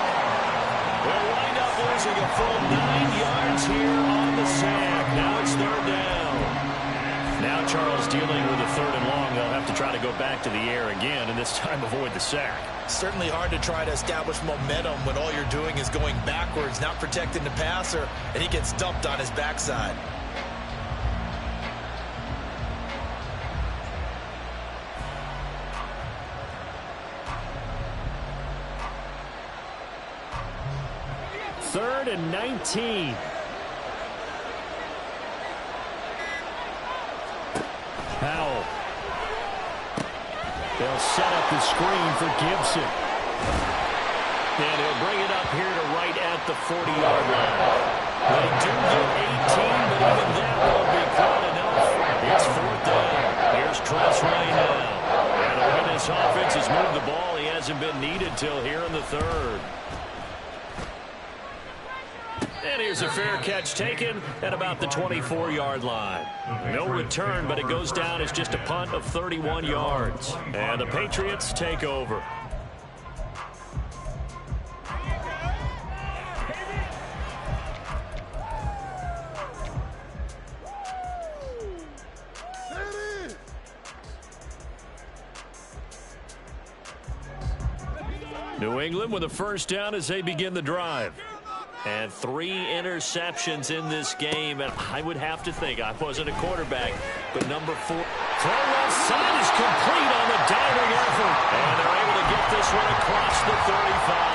They'll wind up losing a full 9 yards here on the sack. Now it's 3rd down. Now Charles dealing with a 3rd and long. They'll have to try to go back to the air again, and this time avoid the sack. Certainly hard to try to establish momentum when all you're doing is going backwards, not protecting the passer, and he gets dumped on his backside. Third and 19. Howell. They'll set up the screen for Gibson. And he'll bring it up here to right at the 40-yard line. They do get 18, but even that won't be quite enough. It's 4th down. Here's Tress right now. And the way this offense has moved the ball, he hasn't been needed till here in the 3rd. And here's a fair catch taken at about the 24-yard line. No return, but it goes down as just a punt of 31 yards. And the Patriots take over. New England with a 1st down as they begin the drive. And 3 interceptions in this game, and I would have to think, I wasn't a quarterback, but number 4. Throw left side is complete on the diving effort. And they're able to get this one across the 35.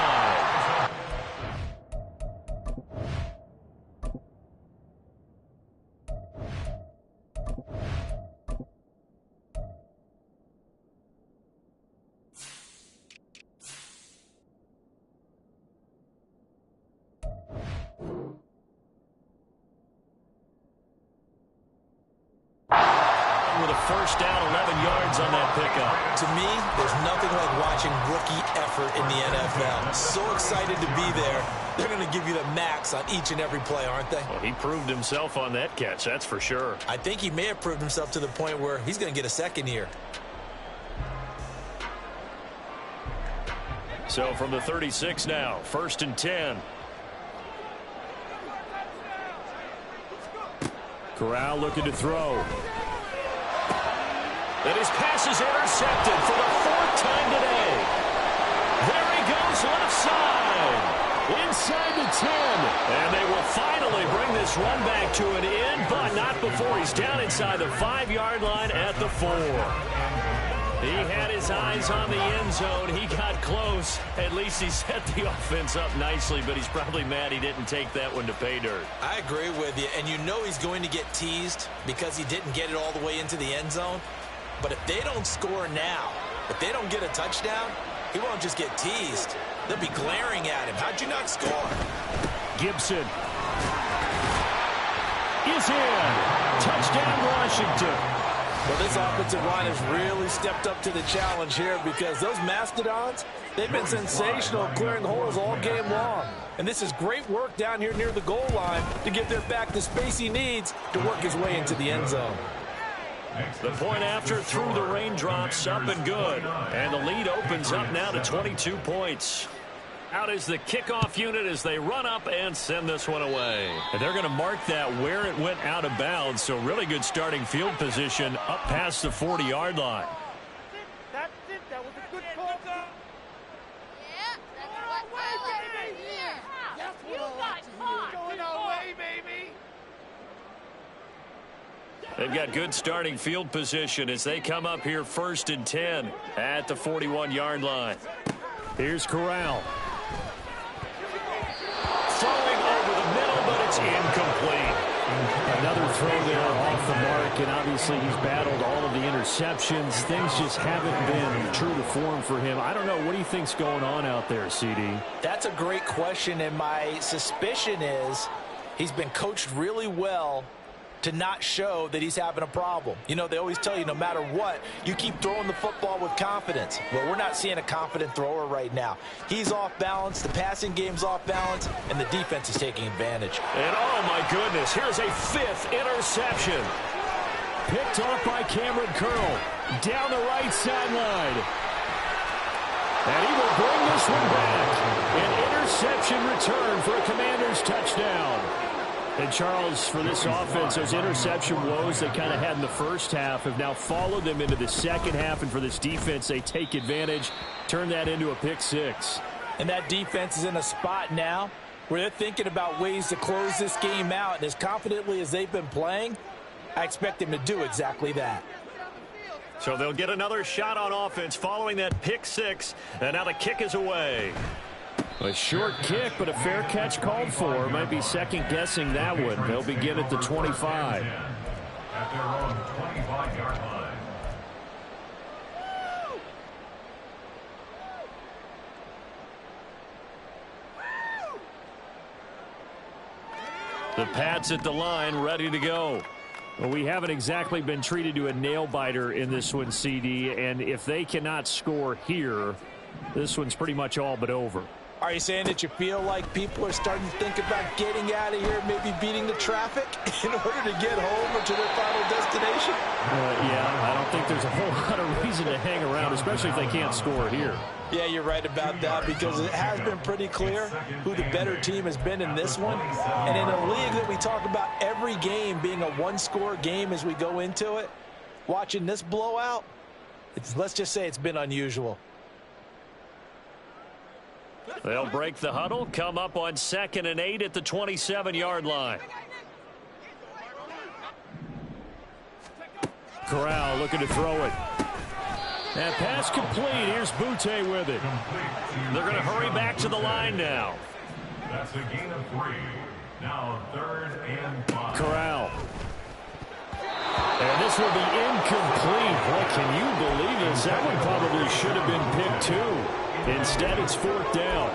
With a 1st down, 11 yards on that pickup. To me, there's nothing like watching rookie effort in the NFL. So excited to be there. They're going to give you the max on each and every play, aren't they? Well, he proved himself on that catch, that's for sure. I think he may have proved himself to the point where he's going to get a 2nd here. So from the 36 now, 1st and 10. Corral looking to throw. And his pass is intercepted for the 4th time today. There he goes left side. inside the 10. And they will finally bring this run back to an end, but not before he's down inside the 5-yard line at the 4. He had his eyes on the end zone. He got close. At least he set the offense up nicely, but he's probably mad he didn't take that one to pay dirt. I agree with you, and you know he's going to get teased because he didn't get it all the way into the end zone. But if they don't score now, if they don't get a touchdown, he won't just get teased. They'll be glaring at him. How'd you not score? Gibson is in. Touchdown, Washington. Well, this offensive line has really stepped up to the challenge here because those Mastodons, they've been sensational clearing holes all game long. And this is great work down here near the goal line to give their back the space he needs to work his way into the end zone. The point after through the raindrops, up and good. And the lead opens up now to 22 points. Out is the kickoff unit as they run up and send this one away. And they're going to mark that where it went out of bounds. So really good starting field position up past the 40-yard line. That's it. That was a good call. Yeah, that's what I like to hear. That's what I like to hear. Going our way, baby. They've got good starting field position as they come up here 1st and 10 at the 41-yard line. Here's Corral. Throwing over the middle, but it's incomplete. Another throw there off the mark, and obviously he's battled all of the interceptions. Things just haven't been true to form for him. I don't know. What do you think's going on out there, CD? That's a great question, and my suspicion is he's been coached really well to not show that he's having a problem. You know, they always tell you no matter what, you keep throwing the football with confidence. Well, we're not seeing a confident thrower right now. He's off balance, the passing game's off balance, and the defense is taking advantage. And oh my goodness, here's a 5th interception. Picked off by Cameron Curl down the right sideline. And he will bring this one back. An interception return for a Commanders touchdown. And Charles, for this offense, those interception woes they kind of had in the first half have now followed them into the second half. And for this defense, they take advantage, turn that into a pick 6. And that defense is in a spot now where they're thinking about ways to close this game out. And as confidently as they've been playing, I expect them to do exactly that. So they'll get another shot on offense following that pick 6. And now the kick is away. A short kick, but a fair catch called for. Might be second-guessing that one. They'll begin at the 25. At their own 25-yard line. The Pats at the line, ready to go. Well, we haven't exactly been treated to a nail-biter in this one, CD, and if they cannot score here, this one's pretty much all but over. Are you saying that you feel like people are starting to think about getting out of here, maybe beating the traffic in order to get home or to their final destination? Yeah, I don't think there's a whole lot of reason to hang around, especially if they can't score here. Yeah, you're right about that because it has been pretty clear who the better team has been in this one. And in a league that we talk about every game being a one-score game as we go into it, watching this blowout, let's just say it's been unusual. They'll break the huddle, come up on 2nd and 8 at the 27-yard line. Corral looking to throw it. That pass complete. Here's Butte with it. They're going to hurry back to the line now. That's a gain of 3. Now 3rd and 5. Corral. And this will be incomplete. Boy, can you believe this? That one probably should have been picked 2. Instead, it's 4th down.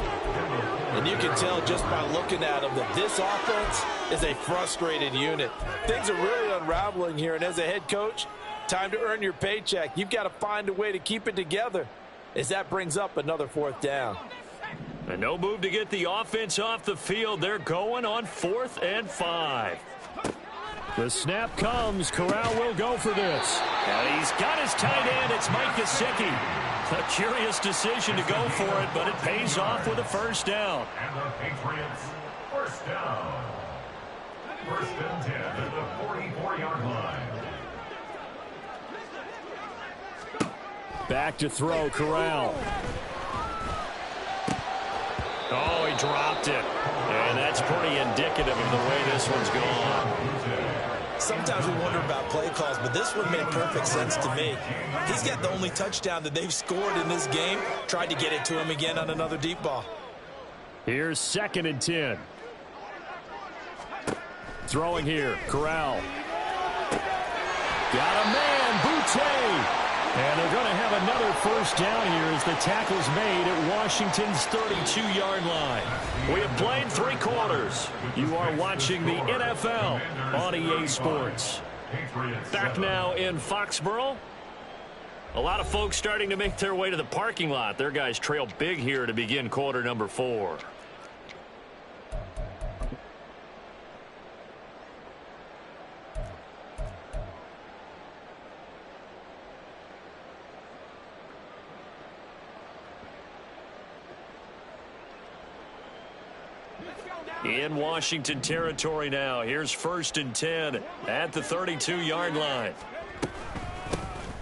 And you can tell just by looking at them that this offense is a frustrated unit. Things are really unraveling here, and as a head coach, time to earn your paycheck. You've got to find a way to keep it together as that brings up another 4th down. And no move to get the offense off the field. They're going on 4th and 5. The snap comes. Corral will go for this. And he's got his tight end. It's Mike Gesicki. A curious decision to go for it, but it pays off with a 1st down. And the Patriots, 1st down. 1st and 10 at the 44-yard line. Back to throw, Corral. Oh, he dropped it. And that's pretty indicative of the way this one's gone. Sometimes we wonder about play calls, but this one made perfect sense to me. He's got the only touchdown that they've scored in this game. Tried to get it to him again on another deep ball. Here's 2nd and 10. Throwing here, Corral. Got a man, Boutte. And they're going to have another first down here as the tackle's made at Washington's 32-yard line. We have played 3 quarters. You are watching the NFL on EA Sports. Back now in Foxborough. A lot of folks starting to make their way to the parking lot. Their guys trail big here to begin quarter number 4. In Washington territory now. Here's 1st and 10 at the 32-yard line.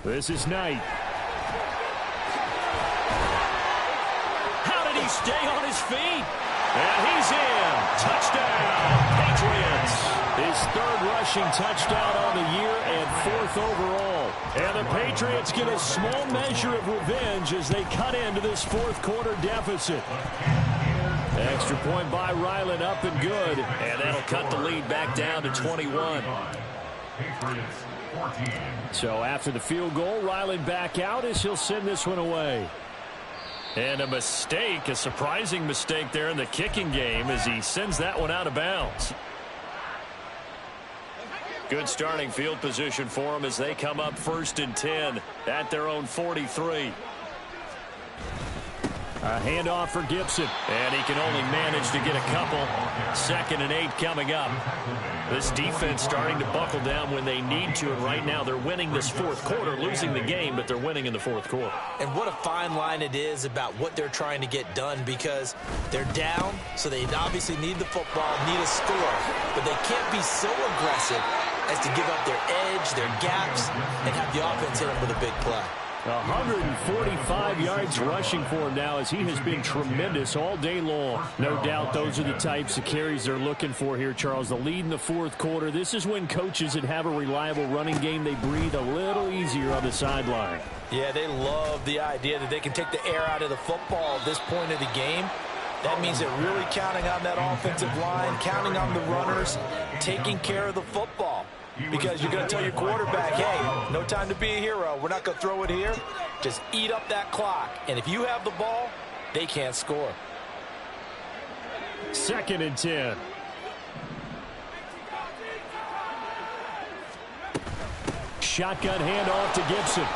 This is Knight. How did he stay on his feet? And he's in. Touchdown, Patriots. His 3rd rushing touchdown on the year and 4th overall. And the Patriots get a small measure of revenge as they cut into this 4th quarter deficit. Extra point by Ryland, up and good. And that'll cut the lead back down to 21. So after the field goal, Ryland back out as he'll send this one away. And a mistake, a surprising mistake there in the kicking game as he sends that one out of bounds. Good starting field position for them as they come up 1st and 10 at their own 43. A handoff for Gibson. And he can only manage to get a couple. 2nd and 8 coming up. This defense starting to buckle down when they need to. And right now they're winning this 4th quarter, losing the game, but they're winning in the 4th quarter. And what a fine line it is about what they're trying to get done, because they're down, so they obviously need the football, need a score. But they can't be so aggressive as to give up their edge, their gaps, and have the offense hit them with a big play. 145 yards rushing for him now as he has been tremendous all day long. No doubt those are the types of carries they're looking for here, Charles. The lead in the 4th quarter. This is when coaches that have a reliable running game, they breathe a little easier on the sideline. Yeah, they love the idea that they can take the air out of the football at this point of the game. That means they're really counting on that offensive line, counting on the runners, taking care of the football. Because you're going to tell your quarterback, hey, no time to be a hero. We're not going to throw it here. Just eat up that clock. And if you have the ball, they can't score. 2nd and 10. Shotgun handoff to Gibson.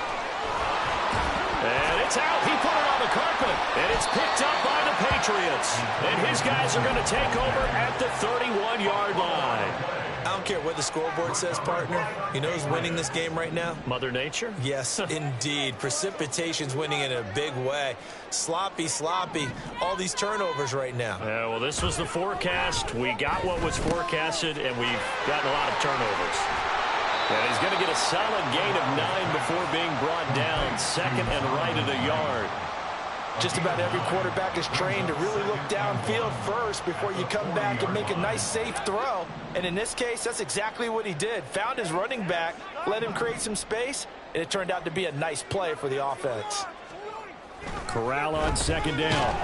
And it's out. He put it on the carpet. And it's picked up by the Patriots. And his guys are going to take over at the 31-yard line. I don't care what the scoreboard says, partner. You know who's winning this game right now? Mother Nature? Yes, indeed. Precipitation's winning in a big way. Sloppy, all these turnovers right now. Yeah, well, this was the forecast. We got what was forecasted, and we've gotten a lot of turnovers. And he's going to get a solid gain of 9 before being brought down. 2nd and right at a yard. Just about every quarterback is trained to really look downfield first before you come back and make a nice, safe throw. And in this case, that's exactly what he did. Found his running back, let him create some space, and it turned out to be a nice play for the offense. Corral on 2nd down.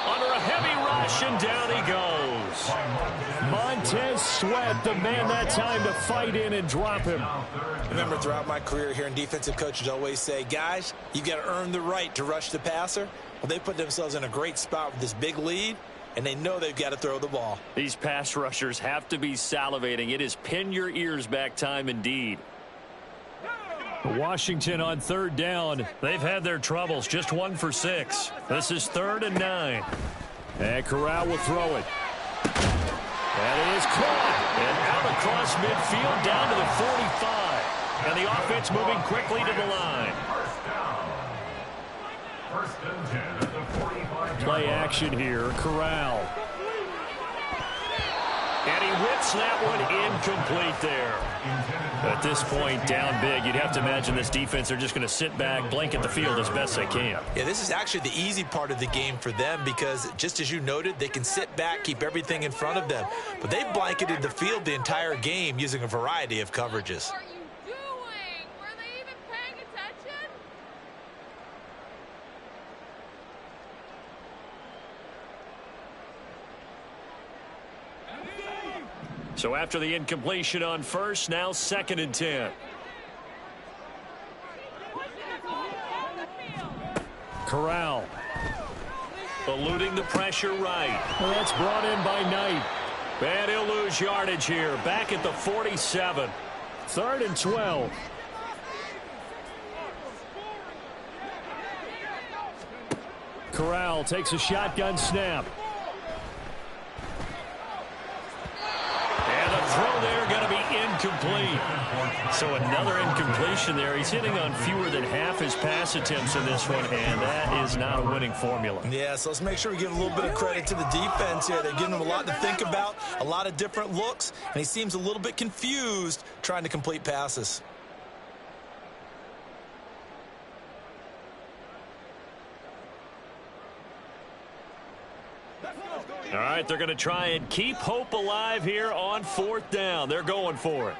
Under a heavy rush, and down he goes. Montez Sweat, the man that time to fight in and drop him. Remember, throughout my career here, defensive coaches always say, guys, you got to earn the right to rush the passer. Well, they put themselves in a great spot with this big lead, and they know they've got to throw the ball. These pass rushers have to be salivating. It is pin your ears back time indeed. Washington on 3rd down. They've had their troubles. Just 1 for 6. This is 3rd and 9. And Corral will throw it. And it is caught. And out across midfield down to the 45. And the offense moving quickly to the line. First and 10 at the 45. Play action here. Corral. And he whips that one incomplete there. At this point, down big, you'd have to imagine this defense, they're just going to sit back, blanket the field as best they can. Yeah, this is actually the easy part of the game for them because, just as you noted, they can sit back, keep everything in front of them. But they've blanketed the field the entire game using a variety of coverages. What are you doing? Were they even paying attention? So after the incompletion on first, now 2nd and 10. Corral. Eluding the pressure right. Well, that's brought in by Knight. And he'll lose yardage here. Back at the 47. 3rd and 12. Corral takes a shotgun snap. And the throw there going to be incomplete. So another incompletion there. He's hitting on fewer than half his pass attempts in this one, and that is not a winning formula. Yeah, so let's make sure we give a little bit of credit to the defense here. They're giving him a lot to think about, a lot of different looks, and he seems a little bit confused trying to complete passes. All right, they're going to try and keep hope alive here on 4th down. They're going for it.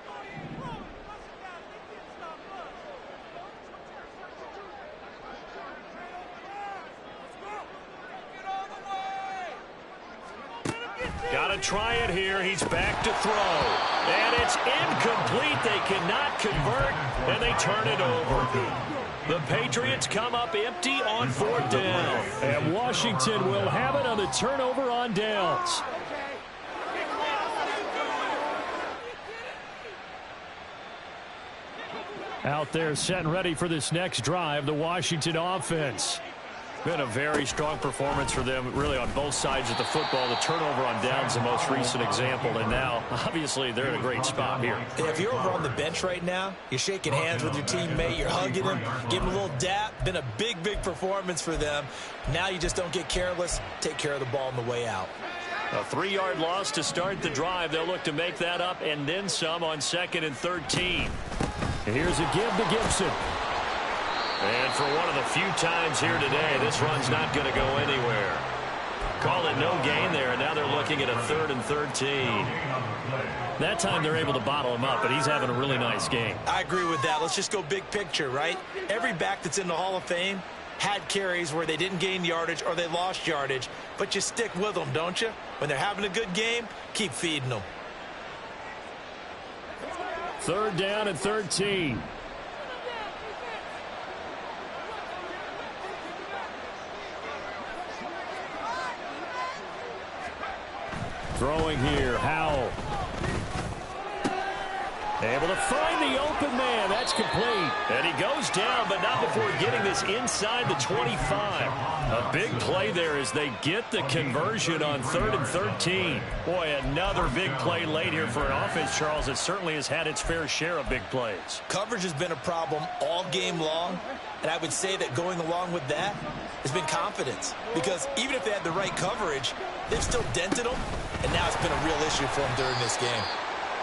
Got to try it here. He's back to throw. And it's incomplete. They cannot convert, and they turn it over. The Patriots come up empty on 4th down. And Washington will have it on the turnover on downs. Out there set and ready for this next drive, the Washington offense. Been a very strong performance for them, really, on both sides of the football. The turnover on downs, the most recent example, and now, obviously, they're in a great spot here. If you're over on the bench right now, you're shaking hands with your teammate, you're hugging him, giving him a little dap. Been a big, big performance for them. Now you just don't get careless. Take care of the ball on the way out. A 3-yard loss to start the drive. They'll look to make that up and then some on 2nd and 13. And here's a give to Gibson. And for one of the few times here today, this run's not going to go anywhere. Call it no gain there, and now they're looking at a 3rd and 13. That time they're able to bottle him up, but he's having a really nice game. I agree with that. Let's just go big picture, right? Every back that's in the Hall of Fame had carries where they didn't gain yardage or they lost yardage, but you stick with them, don't you? When they're having a good game, keep feeding them. 3rd down and 13. Throwing here, Howell. Able to find the open man. That's complete. And he goes down, but not before getting this inside the 25. A big play there as they get the conversion on 3rd and 13. Boy, another big play late here for an offense, Charles, that certainly has had its fair share of big plays. Coverage has been a problem all game long, and I would say that going along with that has been confidence. Because even if they had the right coverage, they've still dented them, and now it's been a real issue for them during this game.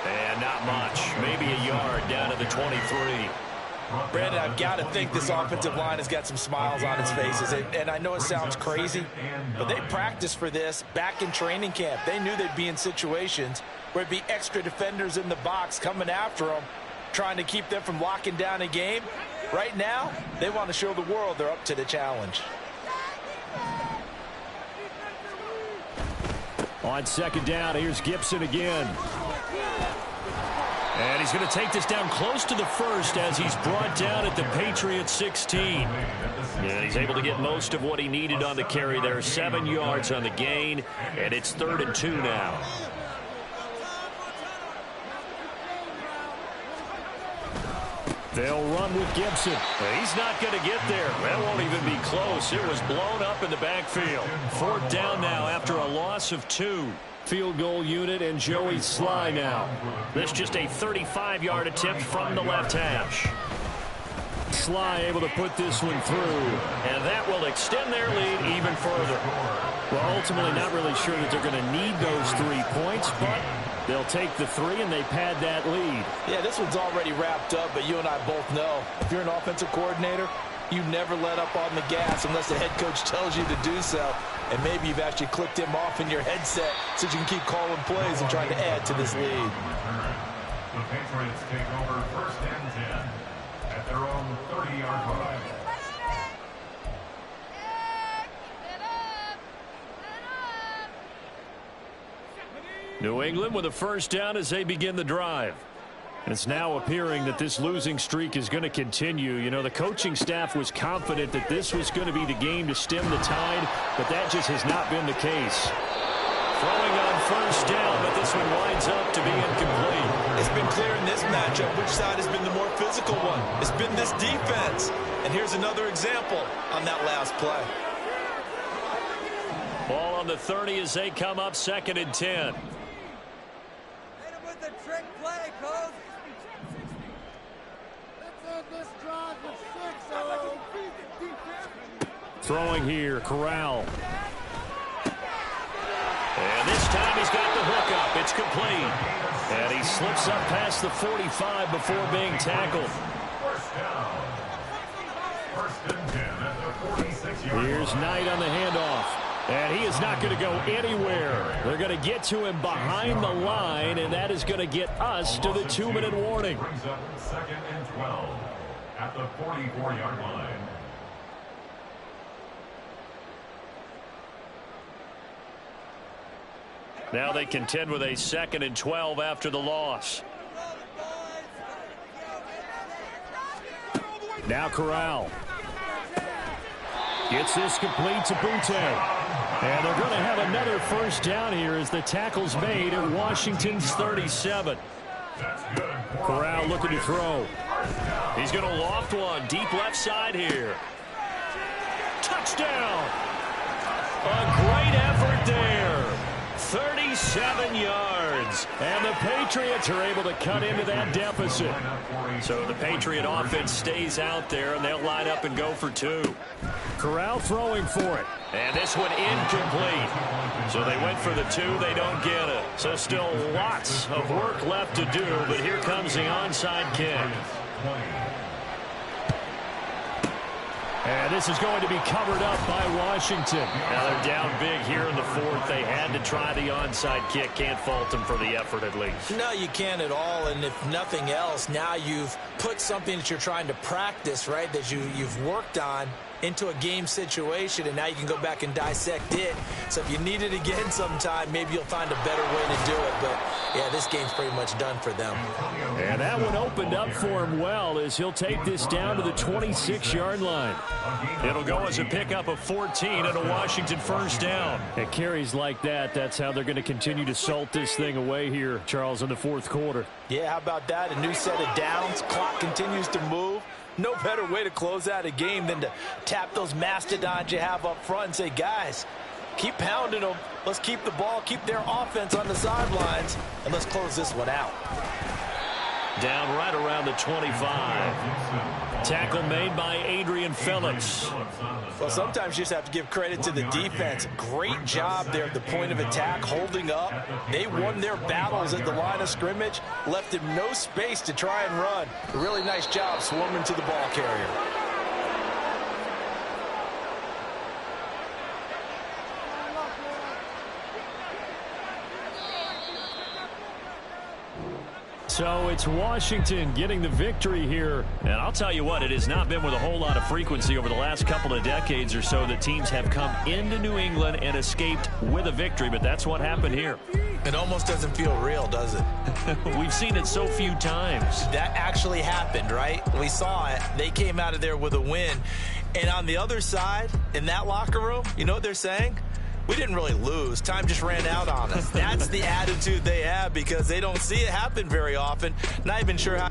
And not much. Maybe a yard down to the 23. Brandon, I've got to think this offensive line has got some smiles on its faces. And I know it sounds crazy, but they practiced for this back in training camp. They knew they'd be in situations where there'd be extra defenders in the box coming after them, trying to keep them from locking down a game. Right now, they want to show the world they're up to the challenge. On 2nd down, here's Gibson again. And he's going to take this down close to the 1st as he's brought down at the Patriots 16. And he's able to get most of what he needed on the carry there. 7 yards on the gain, and it's 3rd and 2 now. They'll run with Gibson. He's not going to get there. That won't even be close. It was blown up in the backfield. 4th down now after a loss of 2. Field goal unit and Joey Sly now. That's just a 35-yard attempt from the left hash. Sly able to put this one through, and that will extend their lead even further. Well, ultimately not really sure that they're going to need those 3 points, but they'll take the 3 and they pad that lead. Yeah, this one's already wrapped up, but you and I both know if you're an offensive coordinator, you never let up on the gas unless the head coach tells you to do so. And maybe you've actually clicked him off in your headset so you can keep calling plays and trying to add to this lead. The Patriots take over 1st and 10 at their own 30-yard line. New England with a first down as they begin the drive. And it's now appearing that this losing streak is going to continue. You know, the coaching staff was confident that this was going to be the game to stem the tide, but that just has not been the case. Throwing on first down, but this one winds up to be incomplete. It's been clear in this matchup which side has been the more physical one. It's been this defense. And here's another example on that last play. Ball on the 30 as they come up 2nd and 10. The trick play, coach. Let's end this drive with 6. Throwing here, Corral. And this time he's got the hook up. It's complete. And he slips up past the 45 before being tackled. First down. 1st and 10 at the 46-yard Here's line. Knight on the handoff. And he is not going to go anywhere. They're going to get to him behind the line, and that is going to get us to the 2-minute warning. Brings up 2nd and 12 at the 44-yard line. Now they contend with a 2nd and 12 after the loss. Now Corral. Gets this complete to Butte. And they're going to have another first down here as the tackle's made at Washington's 37. Corral looking to throw. He's going to loft one deep left side here. Touchdown! A great effort there. 37 yards. And the Patriots are able to cut into that deficit. So the Patriot offense stays out there, and they'll line up and go for 2. Corral throwing for it. And this one incomplete. So they went for the 2. They don't get it. So still lots of work left to do, but here comes the onside kick. And this is going to be covered up by Washington. Now they're down big here in the 4th. They had to try the onside kick. Can't fault them for the effort at least. No, you can't at all. And if nothing else, now you've put something that you're trying to practice, right, that you've worked on into a game situation, and now you can go back and dissect it. So if you need it again sometime, maybe you'll find a better way to do it. But, yeah, this game's pretty much done for them. And that one opened up for him well as he'll take this down to the 26-yard line. It'll go as a pickup of 14 and a Washington first down. At carries like that, that's how they're going to continue to salt this thing away here, Charles, in the 4th quarter. Yeah, how about that? A new set of downs. Clock continues to move. No better way to close out a game than to tap those mastodons you have up front and say, guys, keep pounding them. Let's keep the ball, keep their offense on the sidelines, and let's close this one out. Down right around the 25. Tackle made by Adrian Phillips. Well, sometimes you just have to give credit to the defense. Great job there at the point of attack, holding up. They won their battles at the line of scrimmage, left him no space to try and run. A really nice job swarming to the ball carrier. So it's Washington getting the victory here. And I'll tell you what, it has not been with a whole lot of frequency over the last couple of decades or so that teams have come into New England and escaped with a victory, but that's what happened here. It almost doesn't feel real, does it? We've seen it so few times. That actually happened, right? We saw it. They came out of there with a win. And on the other side, in that locker room, you know what they're saying? We didn't really lose. Time just ran out on us. That's the attitude they have because they don't see it happen very often. Not even sure how.